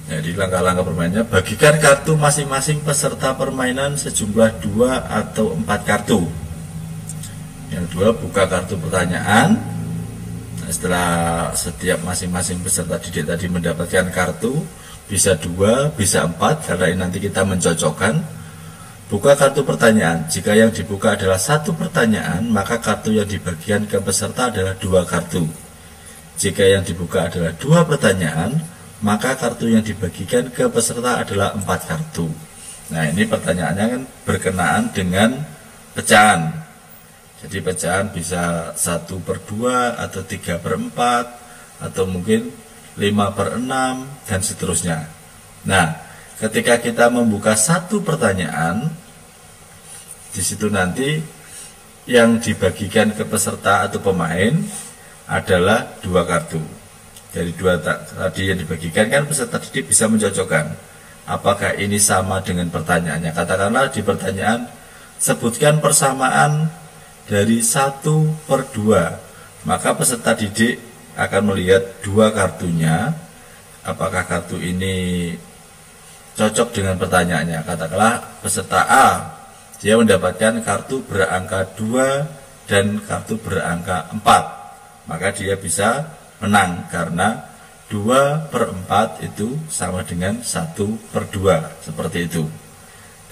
Jadi langkah-langkah permainannya, bagikan kartu masing-masing peserta permainan sejumlah 2 atau 4 kartu. Yang kedua, buka kartu pertanyaan. Setelah setiap masing-masing peserta didik tadi mendapatkan kartu, bisa 2, bisa 4, karena ini nanti kita mencocokkan. Buka kartu pertanyaan. Jika yang dibuka adalah 1 pertanyaan, maka kartu yang dibagikan ke peserta adalah 2 kartu. Jika yang dibuka adalah 2 pertanyaan, maka kartu yang dibagikan ke peserta adalah 4 kartu. Nah, ini pertanyaannya kan berkenaan dengan pecahan. Jadi pecahan bisa 1/2 atau 3/4 atau mungkin 5/6 dan seterusnya. Nah, ketika kita membuka 1 pertanyaan, di situ nanti yang dibagikan ke peserta atau pemain adalah 2 kartu. Dari 2 tadi yang dibagikan kan peserta didik bisa mencocokkan apakah ini sama dengan pertanyaannya. Katakanlah di pertanyaan sebutkan persamaan dari 1/2, maka peserta didik akan melihat 2 kartunya, apakah kartu ini cocok dengan pertanyaannya. Katakanlah peserta A, dia mendapatkan kartu berangka 2 dan kartu berangka 4, maka dia bisa menang karena 2/4 itu sama dengan 1/2, seperti itu.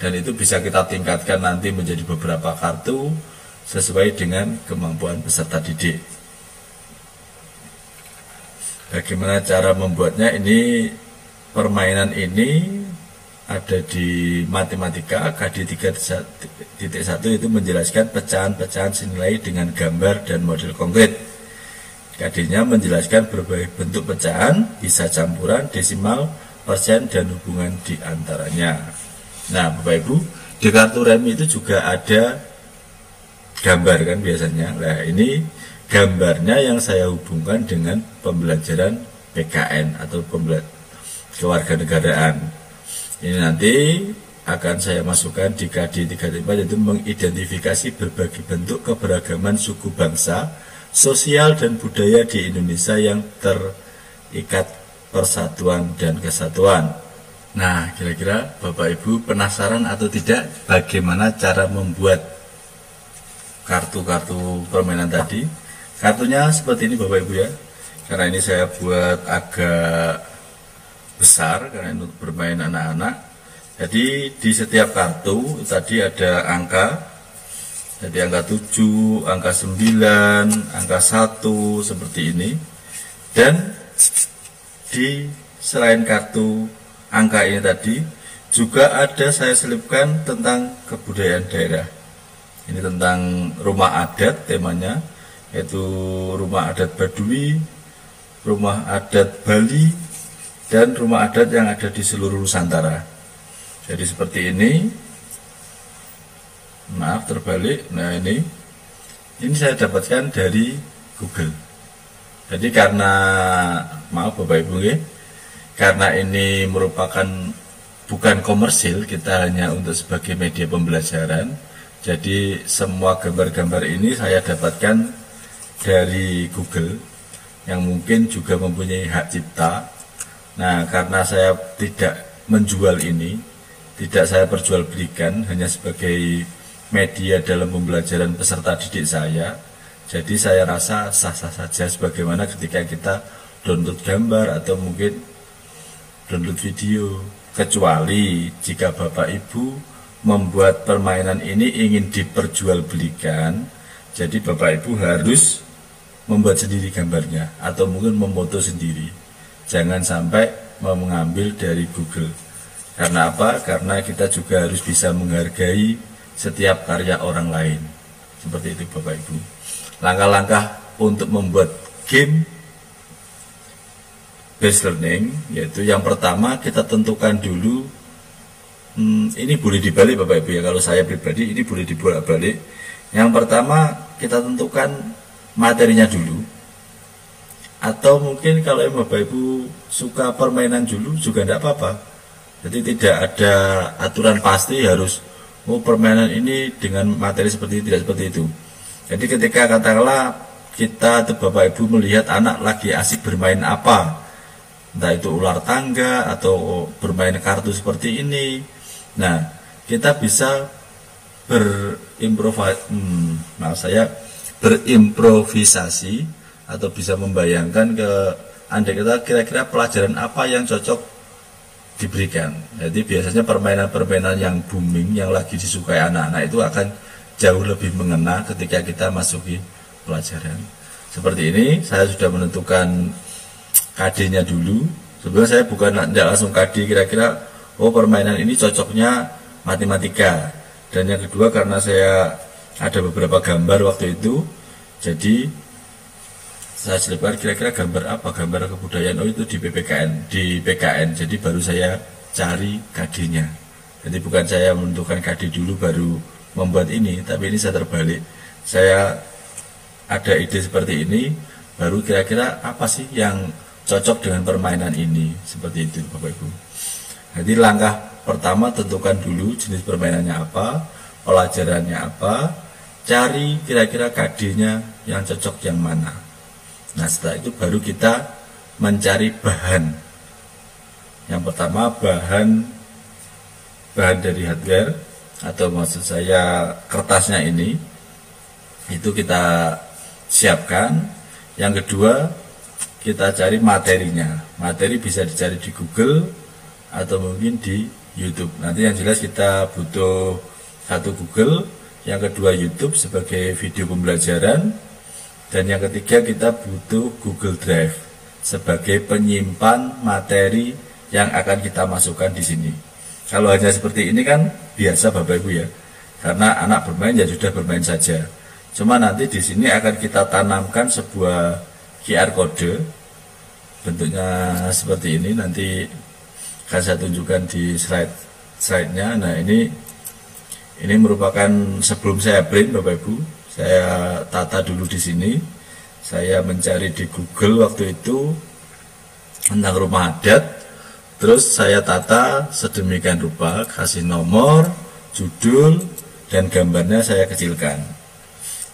Dan itu bisa kita tingkatkan nanti menjadi beberapa kartu sesuai dengan kemampuan peserta didik. Bagaimana cara membuatnya? Ini permainan ini ada di matematika KD 3.1 itu menjelaskan pecahan-pecahan senilai dengan gambar dan model konkret. KD-nya menjelaskan berbagai bentuk pecahan, bisa campuran, desimal, persen, dan hubungan di antaranya. Nah, Bapak Ibu, di kartu remi itu juga ada gambar kan biasanya. Nah, ini gambarnya yang saya hubungkan dengan pembelajaran PKN atau kewarganegaraan. Ini nanti akan saya masukkan di KD 3.4, yaitu mengidentifikasi berbagai bentuk keberagaman suku bangsa, sosial dan budaya di Indonesia yang terikat persatuan dan kesatuan. Nah, kira-kira Bapak Ibu penasaran atau tidak bagaimana cara membuat kartu-kartu permainan tadi. Kartunya seperti ini Bapak Ibu ya, karena ini saya buat agak besar karena untuk bermain anak-anak. Jadi di setiap kartu tadi ada angka, jadi angka 7, angka 9, angka 1 seperti ini. Dan di selain kartu angka ini tadi juga ada saya selipkan tentang kebudayaan daerah. Ini tentang rumah adat temanya, yaitu rumah adat Baduy, rumah adat Bali, dan rumah adat yang ada di seluruh Nusantara. Jadi seperti ini. Maaf terbalik. Nah ini saya dapatkan dari Google. Jadi karena maaf Bapak Ibu ya, karena ini merupakan bukan komersil, kita hanya untuk sebagai media pembelajaran. Jadi semua gambar-gambar ini saya dapatkan dari Google yang mungkin juga mempunyai hak cipta. Nah, karena saya tidak menjual ini, tidak saya perjualbelikan, hanya sebagai media dalam pembelajaran peserta didik saya. Jadi saya rasa sah-sah saja sebagaimana ketika kita download gambar atau mungkin download video. Kecuali jika Bapak Ibu membuat permainan ini ingin diperjualbelikan, jadi Bapak Ibu harus membuat sendiri gambarnya atau mungkin memoto sendiri. Jangan sampai mengambil dari Google. Karena apa? Karena kita juga harus bisa menghargai setiap karya orang lain. Seperti itu Bapak Ibu. Langkah-langkah untuk membuat game based learning, yaitu yang pertama kita tentukan dulu, ini boleh dibalik Bapak Ibu ya, kalau saya pribadi ini boleh dibolak-balik. Yang pertama kita tentukan materinya dulu, atau mungkin kalau Bapak Ibu suka permainan dulu juga tidak apa-apa. Jadi tidak ada aturan pasti harus permainan ini dengan materi seperti ini, tidak seperti itu. Jadi ketika katakanlah kita atau Bapak Ibu melihat anak lagi asik bermain apa, entah itu ular tangga atau bermain kartu seperti ini, nah kita bisa berimprovisasi atau bisa membayangkan ke andai kita kira-kira pelajaran apa yang cocok diberikan. Jadi biasanya permainan-permainan yang booming, yang lagi disukai anak-anak itu akan jauh lebih mengena ketika kita masuki pelajaran. Seperti ini, saya sudah menentukan KD-nya dulu. Sebenarnya saya bukan tidak langsung KD kira-kira, permainan ini cocoknya matematika. Dan yang kedua karena saya ada beberapa gambar waktu itu, jadi saya selipkan kira-kira gambar apa, gambar kebudayaan, itu di PKN, jadi baru saya cari KD-nya. Jadi bukan saya menentukan KD dulu baru membuat ini, tapi ini saya terbalik. Saya ada ide seperti ini, baru kira-kira apa sih yang cocok dengan permainan ini, seperti itu Bapak Ibu. Jadi langkah pertama tentukan dulu jenis permainannya apa, pelajarannya apa, cari kira-kira KD-nya yang cocok yang mana. Nah setelah itu baru kita mencari bahan. Yang pertama bahan dari hardware, atau maksud saya kertasnya ini, itu kita siapkan. Yang kedua kita cari materinya. Materi bisa dicari di Google atau mungkin di YouTube. Nanti yang jelas kita butuh satu Google, yang kedua YouTube sebagai video pembelajaran, dan yang ketiga kita butuh Google Drive sebagai penyimpan materi yang akan kita masukkan di sini. Kalau hanya seperti ini kan biasa Bapak Ibu ya, karena anak bermain ya sudah bermain saja. Cuma nanti di sini akan kita tanamkan sebuah QR code, bentuknya seperti ini. Nanti akan saya tunjukkan di slide-nya. Nah ini merupakan sebelum saya print Bapak Ibu, saya tata dulu di sini. Saya mencari di Google waktu itu tentang rumah adat. Terus saya tata sedemikian rupa, kasih nomor, judul, dan gambarnya saya kecilkan.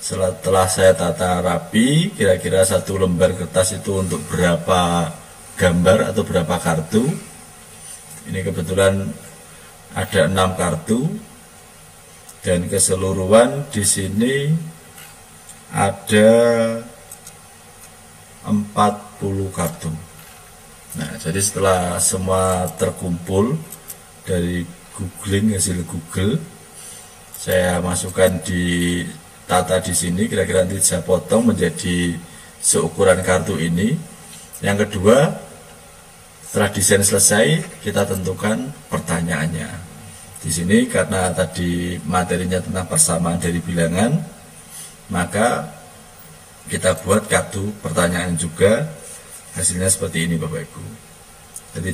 Setelah saya tata rapi, kira-kira satu lembar kertas itu untuk berapa gambar atau berapa kartu. Ini kebetulan ada 6 kartu, dan keseluruhan di sini ada 40 kartu. Nah, jadi setelah semua terkumpul dari googling, hasil Google, saya masukkan di tata di sini, kira-kira nanti saya potong menjadi seukuran kartu ini. Yang kedua, setelah desain selesai, kita tentukan pertanyaannya. Di sini karena tadi materinya tentang persamaan dari bilangan, maka kita buat kartu pertanyaan juga. Hasilnya seperti ini Bapak Ibu. Jadi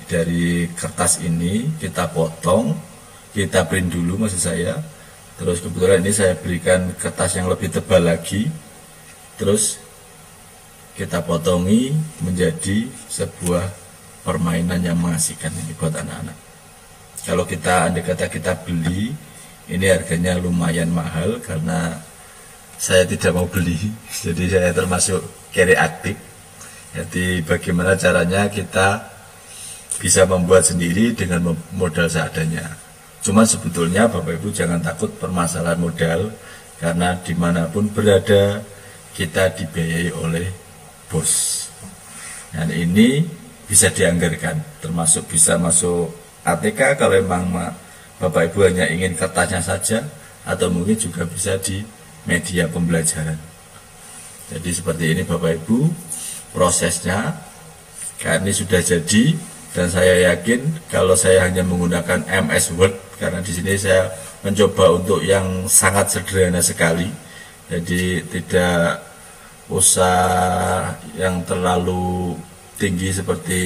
dari kertas ini kita potong, kita print dulu maksud saya. Terus kebetulan ini saya berikan kertas yang lebih tebal lagi. Terus kita potongi menjadi sebuah permainan yang mengasihkan ini buat anak-anak. Kalau kita andai kata kita beli, ini harganya lumayan mahal karena saya tidak mau beli. Jadi saya termasuk carry aktif. Jadi bagaimana caranya kita bisa membuat sendiri dengan modal seadanya. Cuma sebetulnya Bapak Ibu jangan takut permasalahan modal, karena dimanapun berada kita dibiayai oleh bos. Dan ini bisa dianggarkan, termasuk bisa masuk ATK kalau memang Bapak Ibu hanya ingin kertasnya saja, atau mungkin juga bisa di media pembelajaran. Jadi seperti ini Bapak Ibu prosesnya. Karena ini sudah jadi, dan saya yakin kalau saya hanya menggunakan MS Word, karena di sini saya mencoba untuk yang sangat sederhana sekali, jadi tidak usah yang terlalu tinggi seperti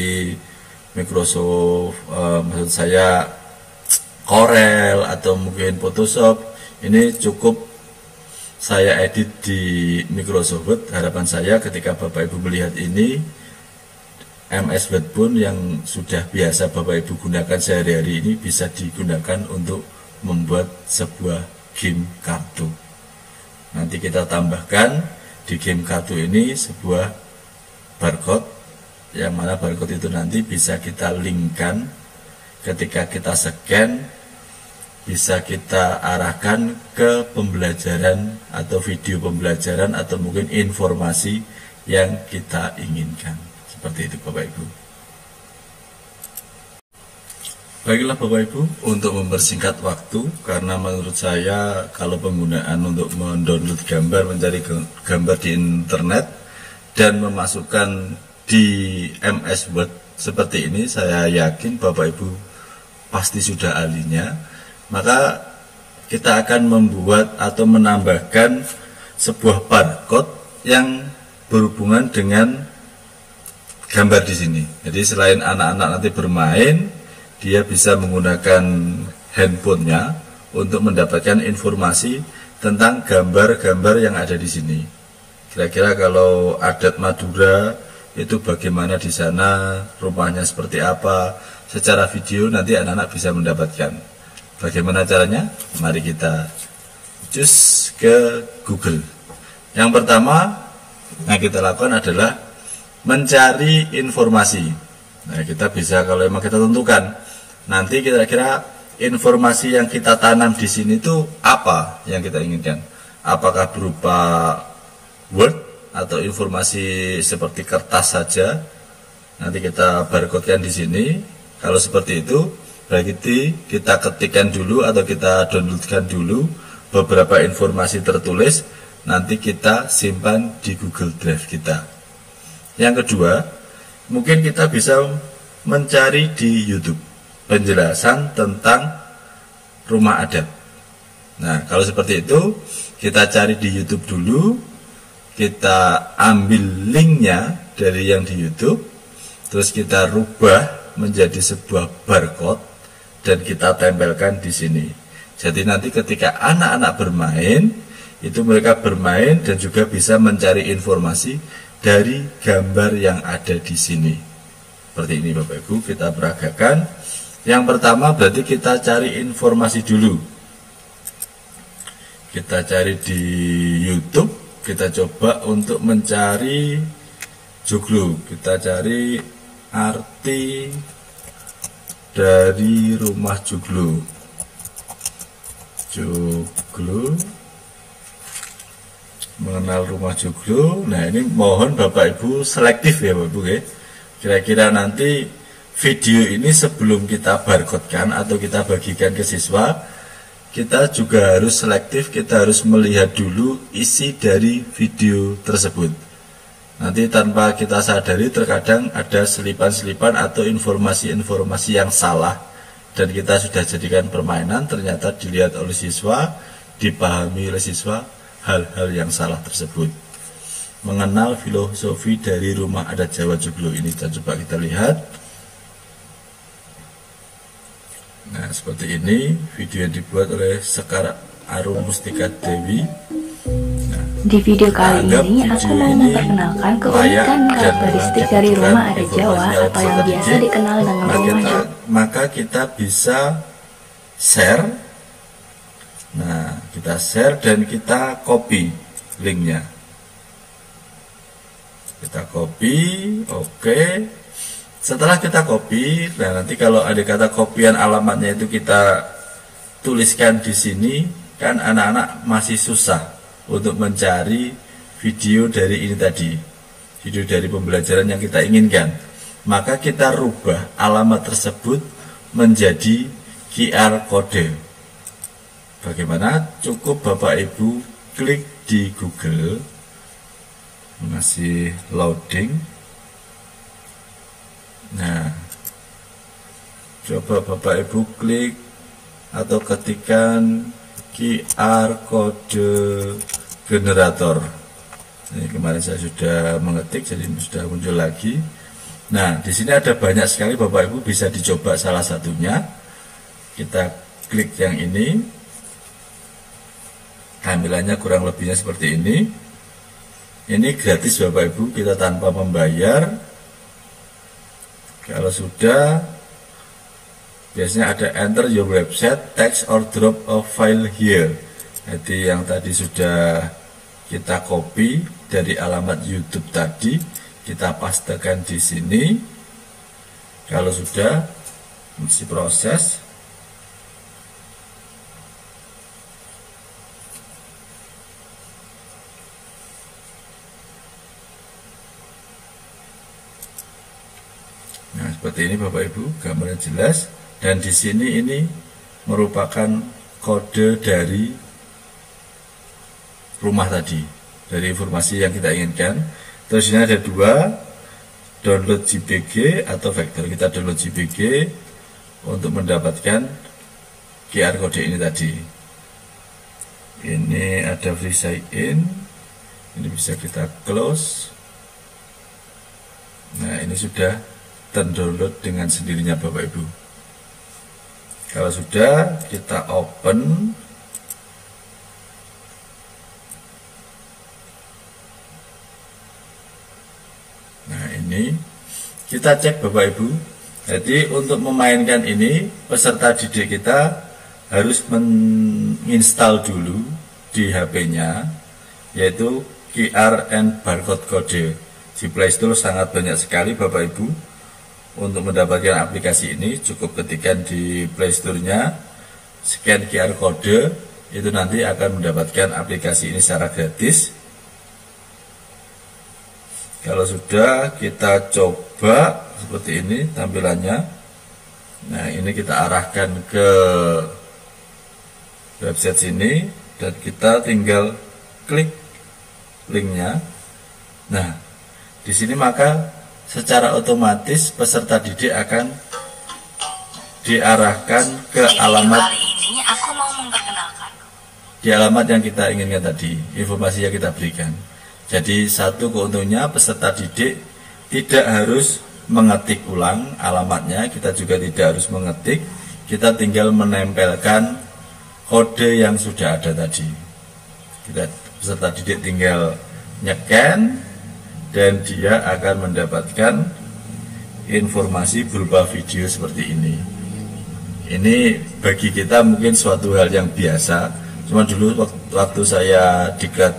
Microsoft, maksud saya Corel atau mungkin Photoshop. Ini cukup saya edit di Microsoft Word. Harapan saya ketika Bapak Ibu melihat ini, MS Word pun yang sudah biasa Bapak Ibu gunakan sehari-hari ini bisa digunakan untuk membuat sebuah game kartu. Nanti kita tambahkan di game kartu ini sebuah barcode, yang mana barcode itu nanti bisa kita linkkan ketika kita scan, bisa kita arahkan ke pembelajaran atau video pembelajaran atau mungkin informasi yang kita inginkan. Seperti itu Bapak Ibu. Baiklah Bapak Ibu, untuk mempersingkat waktu, karena menurut saya kalau penggunaan untuk mendownload gambar, mencari gambar di internet dan memasukkan di MS Word seperti ini, saya yakin Bapak Ibu pasti sudah ahlinya. Maka kita akan membuat atau menambahkan sebuah barcode yang berhubungan dengan gambar di sini. Jadi selain anak-anak nanti bermain, dia bisa menggunakan handphonenya untuk mendapatkan informasi tentang gambar-gambar yang ada di sini. Kira-kira kalau adat Madura itu bagaimana di sana, rumahnya seperti apa, secara video nanti anak-anak bisa mendapatkan. Bagaimana caranya? Mari kita cus ke Google. Yang pertama yang kita lakukan adalah mencari informasi. Nah, kita bisa, kalau memang kita tentukan nanti kira-kira informasi yang kita tanam di sini itu apa yang kita inginkan. Apakah berupa Word atau informasi seperti kertas saja? Nanti kita barcode-kan di sini. Kalau seperti itu, berarti kita ketikkan dulu atau kita downloadkan dulu beberapa informasi tertulis, nanti kita simpan di Google Drive kita. Yang kedua, mungkin kita bisa mencari di YouTube penjelasan tentang rumah adat. Nah, kalau seperti itu, kita cari di YouTube dulu, kita ambil linknya dari yang di YouTube, terus kita rubah menjadi sebuah barcode dan kita tempelkan di sini. Jadi nanti ketika anak-anak bermain, itu mereka bermain dan juga bisa mencari informasi dari gambar yang ada di sini. Seperti ini Bapak Ibu, kita peragakan. Yang pertama berarti kita cari informasi dulu. Kita cari di YouTube, kita coba untuk mencari joglo. Kita cari arti dari rumah joglo. mengenal rumah joglo. Nah, ini mohon Bapak Ibu selektif ya Bapak Ibu ya. Kira-kira nanti video ini sebelum kita barcode-kan atau kita bagikan ke siswa, kita juga harus selektif, kita harus melihat dulu isi dari video tersebut. Nanti tanpa kita sadari terkadang ada selipan-selipan atau informasi-informasi yang salah, dan kita sudah jadikan permainan, ternyata dilihat oleh siswa, dipahami oleh siswa hal-hal yang salah tersebut. Mengenal filosofi dari rumah adat Jawa Joglo ini, dan coba kita lihat. Nah, seperti ini video yang dibuat oleh Sekar Arum Mustika Dewi. Nah, di video kali ini aku mau memperkenalkan keunikan karakteristik dari rumah adat Jawa atau yang biasa dikenal dengan rumah Joglo. Maka kita bisa share. Nah, kita share dan kita copy linknya. Kita copy, oke. Setelah kita copy, nah nanti kalau ada kata kopian alamatnya itu kita tuliskan di sini, kan anak-anak masih susah untuk mencari video dari ini tadi, video dari pembelajaran yang kita inginkan. Maka kita rubah alamat tersebut menjadi QR code. Bagaimana? Cukup Bapak Ibu klik di Google, masih loading. Nah, coba Bapak Ibu klik atau ketikkan QR code generator. Ini kemarin saya sudah mengetik, jadi sudah muncul lagi. Nah, di sini ada banyak sekali Bapak Ibu, bisa dicoba salah satunya. Kita klik yang ini. Tampilannya kurang lebihnya seperti ini. Ini gratis Bapak Ibu, kita tanpa membayar. Kalau sudah, biasanya ada enter your website, text or drop a file here. Jadi yang tadi sudah kita copy dari alamat YouTube tadi, kita pastekan di sini. Kalau sudah, masih proses. Nah, seperti ini Bapak Ibu, gambarnya jelas, dan di sini ini merupakan kode dari rumah tadi, dari informasi yang kita inginkan. Terus ini ada dua, download JPG atau vektor. Kita download JPG untuk mendapatkan QR code ini tadi. Ini ada free sign in, ini bisa kita close. Nah, ini sudah terdownload dengan sendirinya Bapak Ibu. Kalau sudah, kita open. Nah, ini kita cek Bapak Ibu. Jadi untuk memainkan ini, peserta didik kita harus menginstal dulu di HP-nya, yaitu QR and barcode code. Di Play Store sangat banyak sekali Bapak Ibu. Untuk mendapatkan aplikasi ini, cukup ketikkan di Play Store-nya, scan QR code, itu nanti akan mendapatkan aplikasi ini secara gratis. Kalau sudah, kita coba seperti ini tampilannya. Nah, ini kita arahkan ke website sini, dan kita tinggal klik linknya. Nah, di sini maka secara otomatis peserta didik akan diarahkan ke alamat di alamat yang kita inginkan tadi, informasi yang kita berikan. Jadi satu keuntungannya, peserta didik tidak harus mengetik ulang alamatnya, kita juga tidak harus mengetik, kita tinggal menempelkan kode yang sudah ada tadi. Peserta didik tinggal nyekan, dan dia akan mendapatkan informasi berupa video seperti ini. Ini bagi kita mungkin suatu hal yang biasa. Cuma dulu waktu saya diklat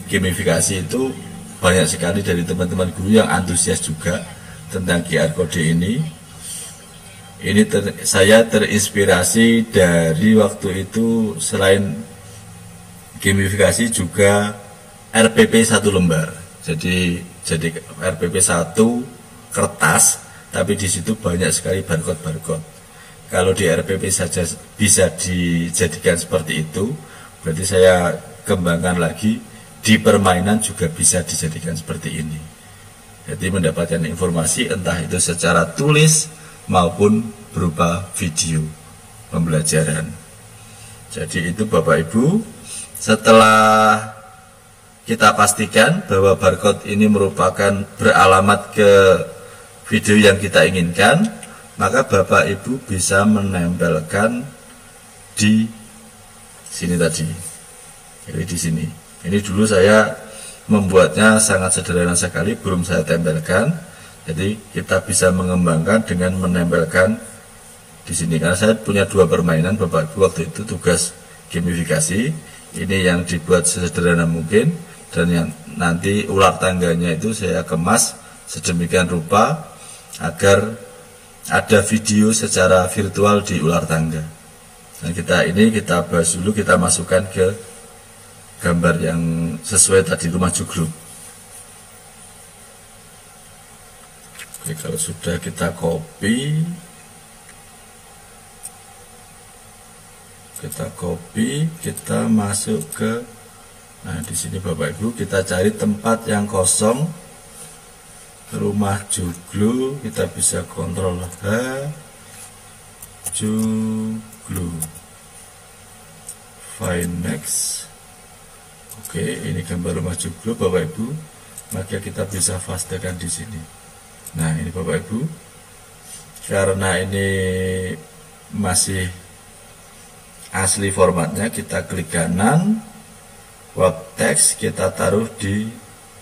gamifikasi itu, banyak sekali dari teman-teman guru yang antusias juga tentang QR code ini. Saya terinspirasi dari waktu itu, selain gamifikasi juga RPP 1 lembar. Jadi RPP 1 kertas, tapi di situ banyak sekali barcode. Kalau di RPP saja bisa dijadikan seperti itu, berarti saya kembangkan lagi di permainan juga bisa dijadikan seperti ini. Jadi mendapatkan informasi entah itu secara tulis maupun berupa video pembelajaran. Jadi itu Bapak Ibu, setelah kita pastikan bahwa barcode ini merupakan beralamat ke video yang kita inginkan, maka Bapak Ibu bisa menempelkan di sini tadi. Jadi di sini. Ini dulu saya membuatnya sangat sederhana sekali, belum saya tempelkan. Jadi kita bisa mengembangkan dengan menempelkan di sini. Karena saya punya 2 permainan Bapak Ibu waktu itu tugas gamifikasi. Ini yang dibuat sesederhana mungkin, dan yang nanti ular tangganya itu saya kemas sedemikian rupa agar ada video secara virtual di ular tangga. Dan kita bahas dulu, kita masukkan ke gambar yang sesuai tadi, rumah jugluk. Oke, kalau sudah kita copy, kita masuk ke, nah di sini Bapak Ibu kita cari tempat yang kosong, rumah joglo, kita bisa kontrol H, joglo, find next. Oke, ini gambar rumah joglo Bapak Ibu, maka kita bisa pastekan di sini. Nah ini Bapak Ibu, karena ini masih asli formatnya, kita klik kanan, wrap text, kita taruh di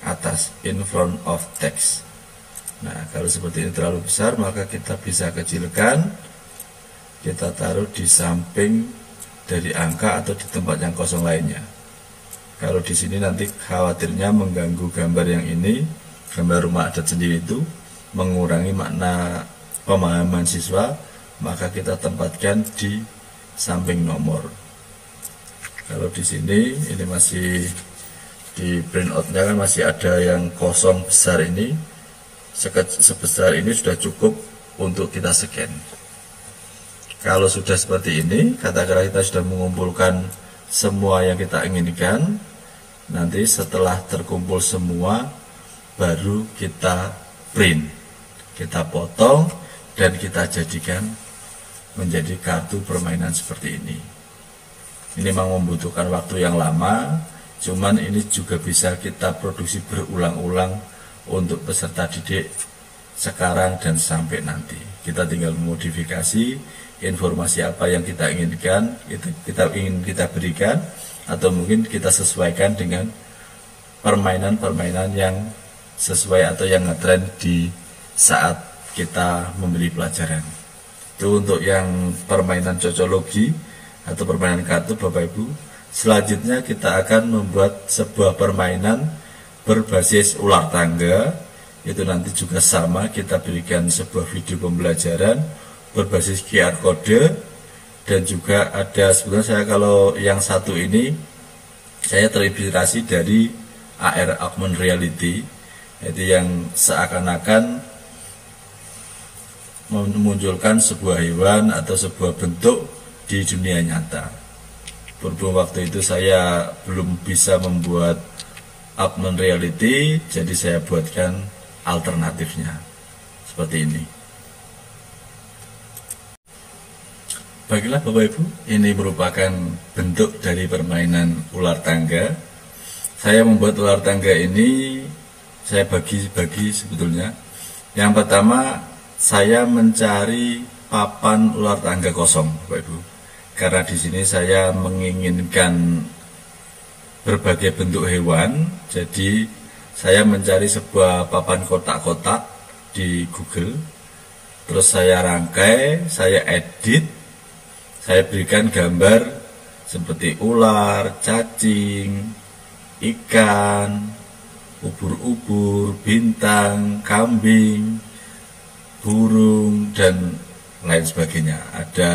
atas, in front of text. Nah kalau seperti ini terlalu besar, maka kita bisa kecilkan, kita taruh di samping dari angka atau di tempat yang kosong lainnya. Kalau di sini nanti khawatirnya mengganggu gambar yang ini, gambar rumah adat sendiri itu, mengurangi makna pemahaman siswa, maka kita tempatkan di samping nomor. Kalau di sini ini masih di printoutnya kan masih ada yang kosong besar ini, sebesar ini sudah cukup untuk kita scan. Kalau sudah seperti ini, katakanlah kita sudah mengumpulkan semua yang kita inginkan, nanti setelah terkumpul semua baru kita print, kita potong dan kita jadikan menjadi kartu permainan seperti ini. Ini memang membutuhkan waktu yang lama, cuman ini juga bisa kita produksi berulang-ulang untuk peserta didik sekarang dan sampai nanti. Kita tinggal memodifikasi informasi apa yang kita inginkan, kita berikan, atau mungkin kita sesuaikan dengan permainan-permainan yang sesuai atau yang ngetrend di saat kita memberi pelajaran. Itu untuk yang permainan cocologi atau permainan kartu Bapak Ibu. Selanjutnya kita akan membuat sebuah permainan berbasis ular tangga. Itu nanti juga sama, kita berikan sebuah video pembelajaran berbasis QR code, dan juga ada, sebenarnya saya kalau yang satu ini saya terinspirasi dari AR, augmented reality, yaitu yang seakan-akan memunculkan sebuah hewan atau sebuah bentuk di dunia nyata. Berhubung waktu itu saya belum bisa membuat augmented reality, jadi saya buatkan alternatifnya seperti ini. Baiklah Bapak Ibu, ini merupakan bentuk dari permainan ular tangga. Saya membuat ular tangga ini, saya bagi-bagi sebetulnya. Yang pertama, saya mencari papan ular tangga kosong, Bapak Ibu. Karena di sini saya menginginkan berbagai bentuk hewan, jadi saya mencari sebuah papan kotak-kotak di Google. Terus saya rangkai, saya edit, saya berikan gambar seperti ular, cacing, ikan, ubur-ubur, bintang, kambing, burung, dan lain sebagainya. Ada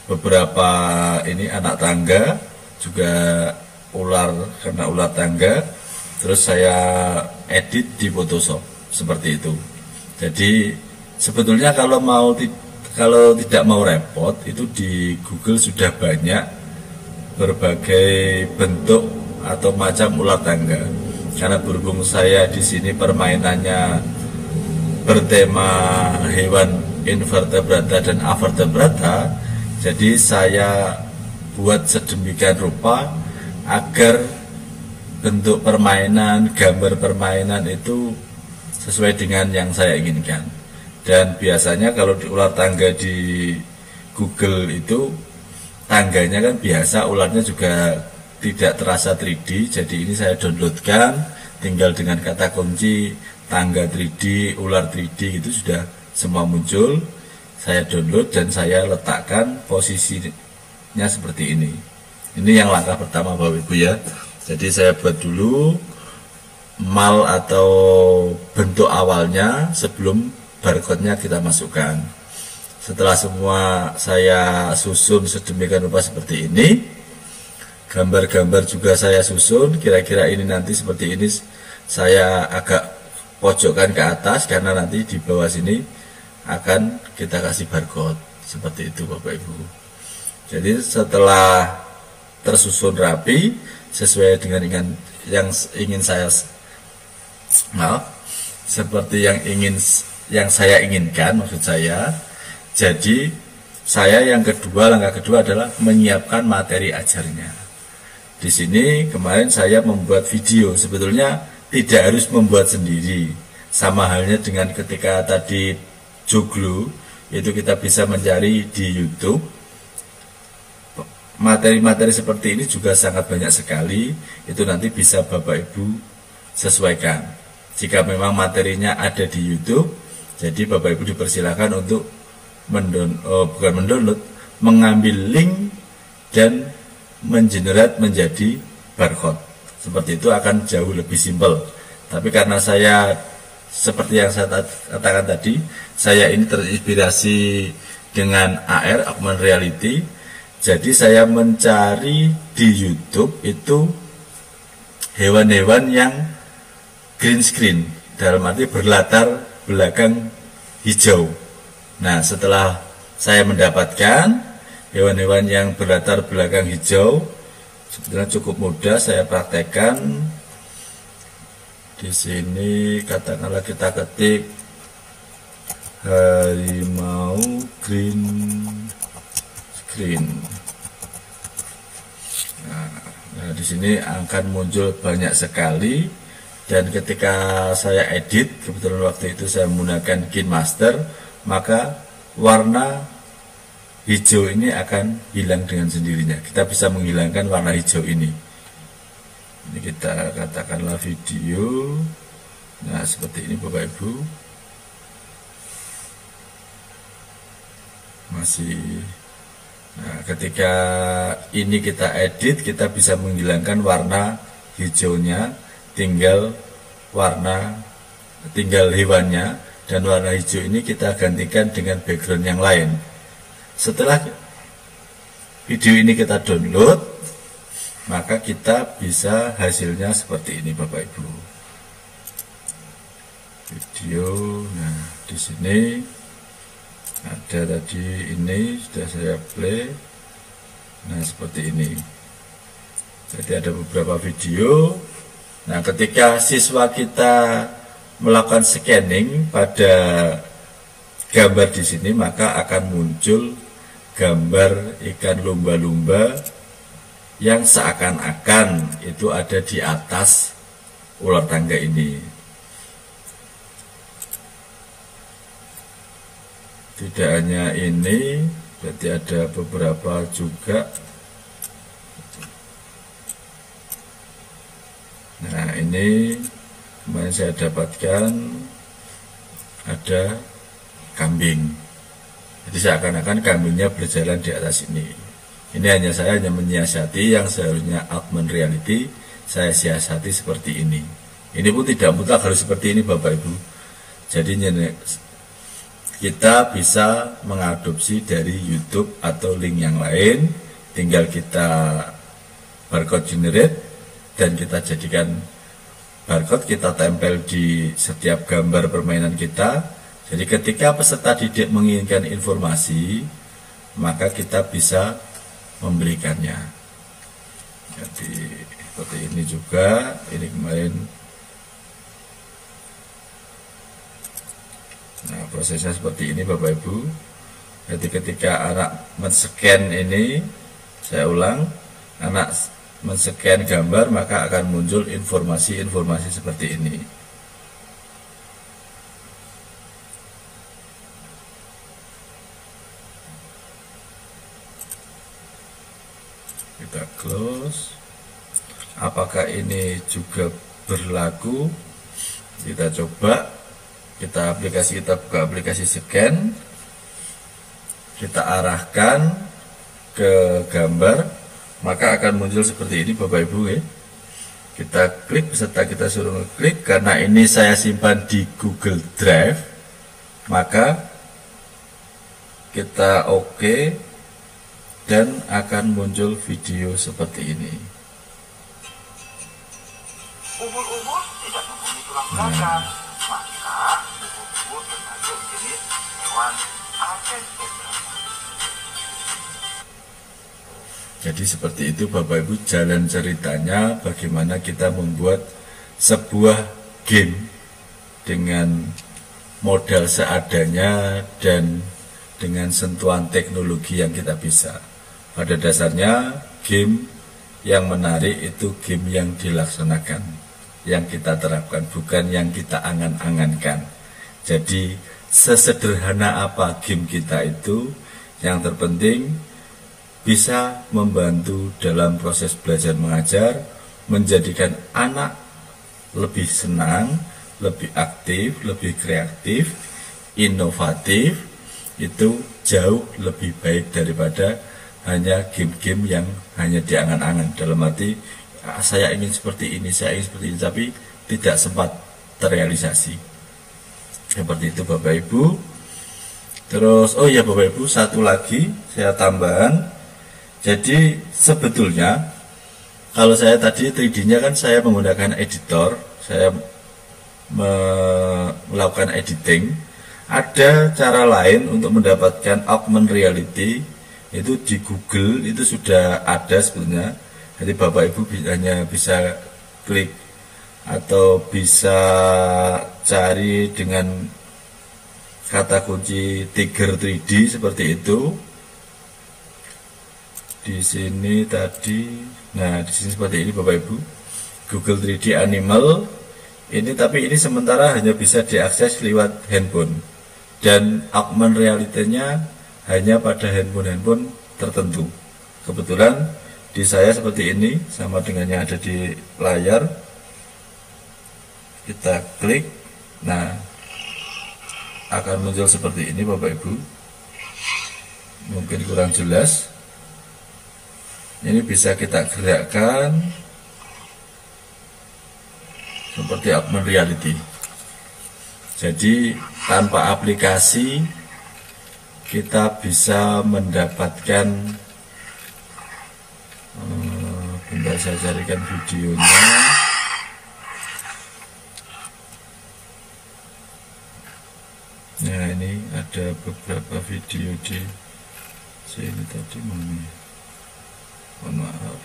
beberapa ini anak tangga, juga ular, kena ular tangga, terus saya edit di Photoshop seperti itu. Jadi sebetulnya kalau tidak mau repot, itu di Google sudah banyak berbagai bentuk atau macam ular tangga. Karena berhubung saya di sini permainannya bertema hewan invertebrata dan avertebrata, jadi saya buat sedemikian rupa agar bentuk permainan, gambar permainan itu sesuai dengan yang saya inginkan. Dan biasanya kalau di ular tangga di Google itu, tangganya kan biasa, ularnya juga tidak terasa 3D. Jadi ini saya downloadkan, tinggal dengan kata kunci tangga 3D, ular 3D itu sudah semua muncul. Saya download dan saya letakkan posisinya seperti ini. Ini yang langkah pertama Bapak Ibu ya. Jadi saya buat dulu mal atau bentuk awalnya sebelum barcode-nya kita masukkan. Setelah semua saya susun sedemikian rupa seperti ini, gambar-gambar juga saya susun, kira-kira ini nanti seperti ini, saya agak pojokkan ke atas karena nanti di bawah sini akan kita kasih barcode. Seperti itu Bapak Ibu. Jadi setelah tersusun rapi sesuai dengan yang ingin saya, seperti yang saya inginkan, maksud saya. Jadi saya langkah kedua adalah menyiapkan materi ajarnya. Di sini kemarin saya membuat video, sebetulnya tidak harus membuat sendiri. Sama halnya dengan ketika tadi joglo, itu kita bisa mencari di YouTube. Materi-materi seperti ini juga sangat banyak sekali, itu nanti bisa Bapak Ibu sesuaikan. Jika memang materinya ada di YouTube, jadi Bapak Ibu dipersilakan untuk mengambil link dan mengenerate menjadi barcode. Seperti itu akan jauh lebih simpel. Tapi karena saya seperti yang saya katakan tadi, saya ini terinspirasi dengan AR, augmented reality. Jadi saya mencari di YouTube itu hewan-hewan yang green screen, dalam arti berlatar belakang hijau. Nah, setelah saya mendapatkan hewan-hewan yang berlatar belakang hijau, sebetulnya cukup mudah saya praktekkan. Di sini katakanlah kita ketik harimau green screen. Nah, di sini akan muncul banyak sekali. Dan ketika saya edit, kebetulan waktu itu saya menggunakan KineMaster, maka warna hijau ini akan hilang dengan sendirinya. Kita bisa menghilangkan warna hijau ini. Ini kita katakanlah video. Nah, seperti ini Bapak Ibu. Nah, ketika ini kita edit, kita bisa menghilangkan warna hijaunya. Tinggal hewannya, dan warna hijau ini kita gantikan dengan background yang lain. Setelah video ini kita download, maka kita bisa hasilnya seperti ini Bapak Ibu. Video, nah di sini ada tadi, ini sudah saya play. Nah seperti ini. Jadi ada beberapa video. Nah, ketika siswa kita melakukan scanning pada gambar di sini, maka akan muncul gambar ikan lumba-lumba yang seakan-akan itu ada di atas ular tangga ini. Tidak hanya ini, berarti ada beberapa juga. Nah, ini kemarin saya dapatkan ada kambing. Jadi seakan-akan kambingnya berjalan di atas ini. Ini saya hanya menyiasati yang seharusnya augmented reality, saya siasati seperti ini. Ini pun tidak mutlak harus seperti ini Bapak Ibu. Jadi kita bisa mengadopsi dari YouTube atau link yang lain. Tinggal kita barcode generate, dan kita jadikan barcode, kita tempel di setiap gambar permainan kita. Jadi ketika peserta didik menginginkan informasi, maka kita bisa memberikannya. Jadi seperti ini juga, ini kemarin. Nah, prosesnya seperti ini Bapak Ibu. Jadi ketika anak men-scan ini, saya ulang, anak men-scan gambar, maka akan muncul informasi-informasi seperti ini. Kita close. Apakah ini juga berlaku? Kita coba. Kita buka aplikasi scan, kita arahkan ke gambar, maka akan muncul seperti ini Bapak Ibu ya. Kita klik, peserta kita suruh klik, karena ini saya simpan di Google Drive, maka kita oke, dan akan muncul video seperti ini. Ubur-ubur tidak mempunyai tulang belakang, maka ubur-ubur termasuk jenis hewan asentebrata. Jadi seperti itu Bapak Ibu jalan ceritanya bagaimana kita membuat sebuah game dengan modal seadanya dan dengan sentuhan teknologi yang kita bisa. Pada dasarnya game yang menarik itu game yang dilaksanakan, yang kita terapkan, bukan yang kita angan-angankan. Jadi sesederhana apa game kita itu, yang terpenting bisa membantu dalam proses belajar mengajar, menjadikan anak lebih senang, lebih aktif, lebih kreatif, inovatif, itu jauh lebih baik daripada hanya game-game yang hanya diangan-angan. Dalam arti saya ingin seperti ini, saya ingin seperti ini, tapi tidak sempat terrealisasi. Seperti itu Bapak Ibu. Terus, oh ya Bapak Ibu, satu lagi saya tambahan. Jadi sebetulnya kalau saya tadi 3D-nya kan saya menggunakan editor, saya melakukan editing. Ada cara lain untuk mendapatkan augmented reality, itu di Google itu sudah ada sebetulnya. Jadi Bapak Ibu hanya bisa klik atau bisa cari dengan kata kunci Tiger 3D seperti itu. Di sini tadi, nah di sini seperti ini Bapak Ibu, Google 3D Animal ini, tapi ini sementara hanya bisa diakses lewat handphone dan augmented reality-nya hanya pada handphone tertentu. Kebetulan di saya seperti ini, sama dengan yang ada di layar. Kita klik, nah akan muncul seperti ini Bapak Ibu. Mungkin kurang jelas. Ini bisa kita gerakkan seperti augmented reality. Jadi tanpa aplikasi kita bisa mendapatkan, bentar saya carikan videonya. Nah ini ada beberapa video di sini tadi, mohon maaf.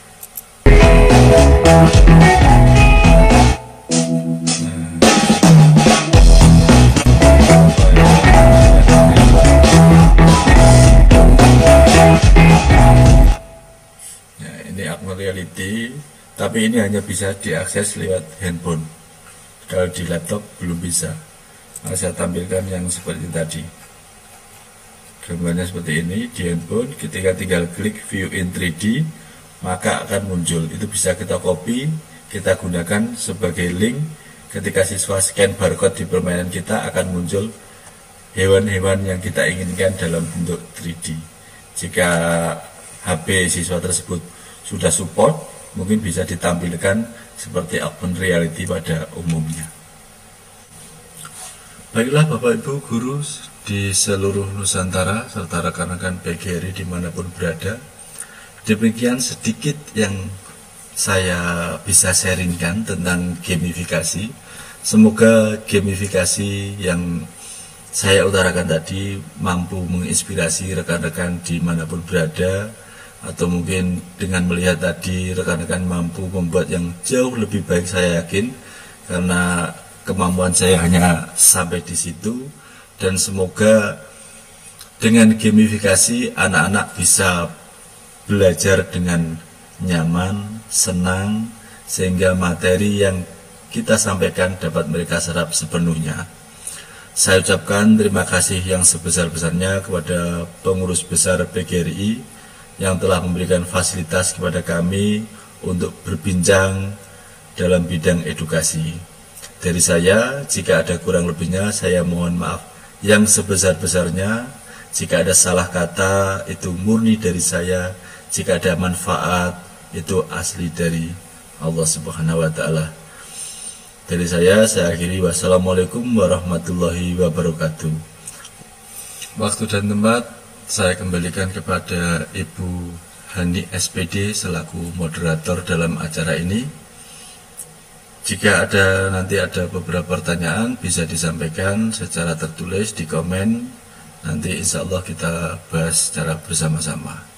Reality, tapi ini hanya bisa diakses lewat handphone. Kalau di laptop belum bisa. Nah, saya tampilkan yang seperti tadi. Gambarnya seperti ini di handphone. Ketika tinggal klik view in 3D, maka akan muncul. Itu bisa kita copy, kita gunakan sebagai link. Ketika siswa scan barcode di permainan kita, akan muncul hewan-hewan yang kita inginkan dalam bentuk 3D. Jika HP siswa tersebut sudah support, mungkin bisa ditampilkan seperti augmented reality pada umumnya. Baiklah Bapak Ibu guru di seluruh Nusantara serta rekan-rekan PGRI dimanapun berada, demikian sedikit yang saya bisa sharingkan tentang gamifikasi. Semoga gamifikasi yang saya utarakan tadi mampu menginspirasi rekan-rekan dimanapun berada, atau mungkin dengan melihat tadi rekan-rekan mampu membuat yang jauh lebih baik, saya yakin, karena kemampuan saya hanya sampai di situ. Dan semoga dengan gamifikasi anak-anak bisa belajar dengan nyaman, senang, sehingga materi yang kita sampaikan dapat mereka serap sepenuhnya. Saya ucapkan terima kasih yang sebesar-besarnya kepada pengurus besar PGRI yang telah memberikan fasilitas kepada kami untuk berbincang dalam bidang edukasi. Dari saya, jika ada kurang lebihnya, saya mohon maaf yang sebesar-besarnya. Jika ada salah kata, itu murni dari saya. Jika ada manfaat, itu asli dari Allah Subhanahu wa Ta'ala. Dari saya akhiri. Wassalamualaikum warahmatullahi wabarakatuh. Waktu dan tempat saya kembalikan kepada Ibu Hani SPD selaku moderator dalam acara ini. Jika nanti ada beberapa pertanyaan, bisa disampaikan secara tertulis di komen. Nanti insya Allah kita bahas secara bersama-sama.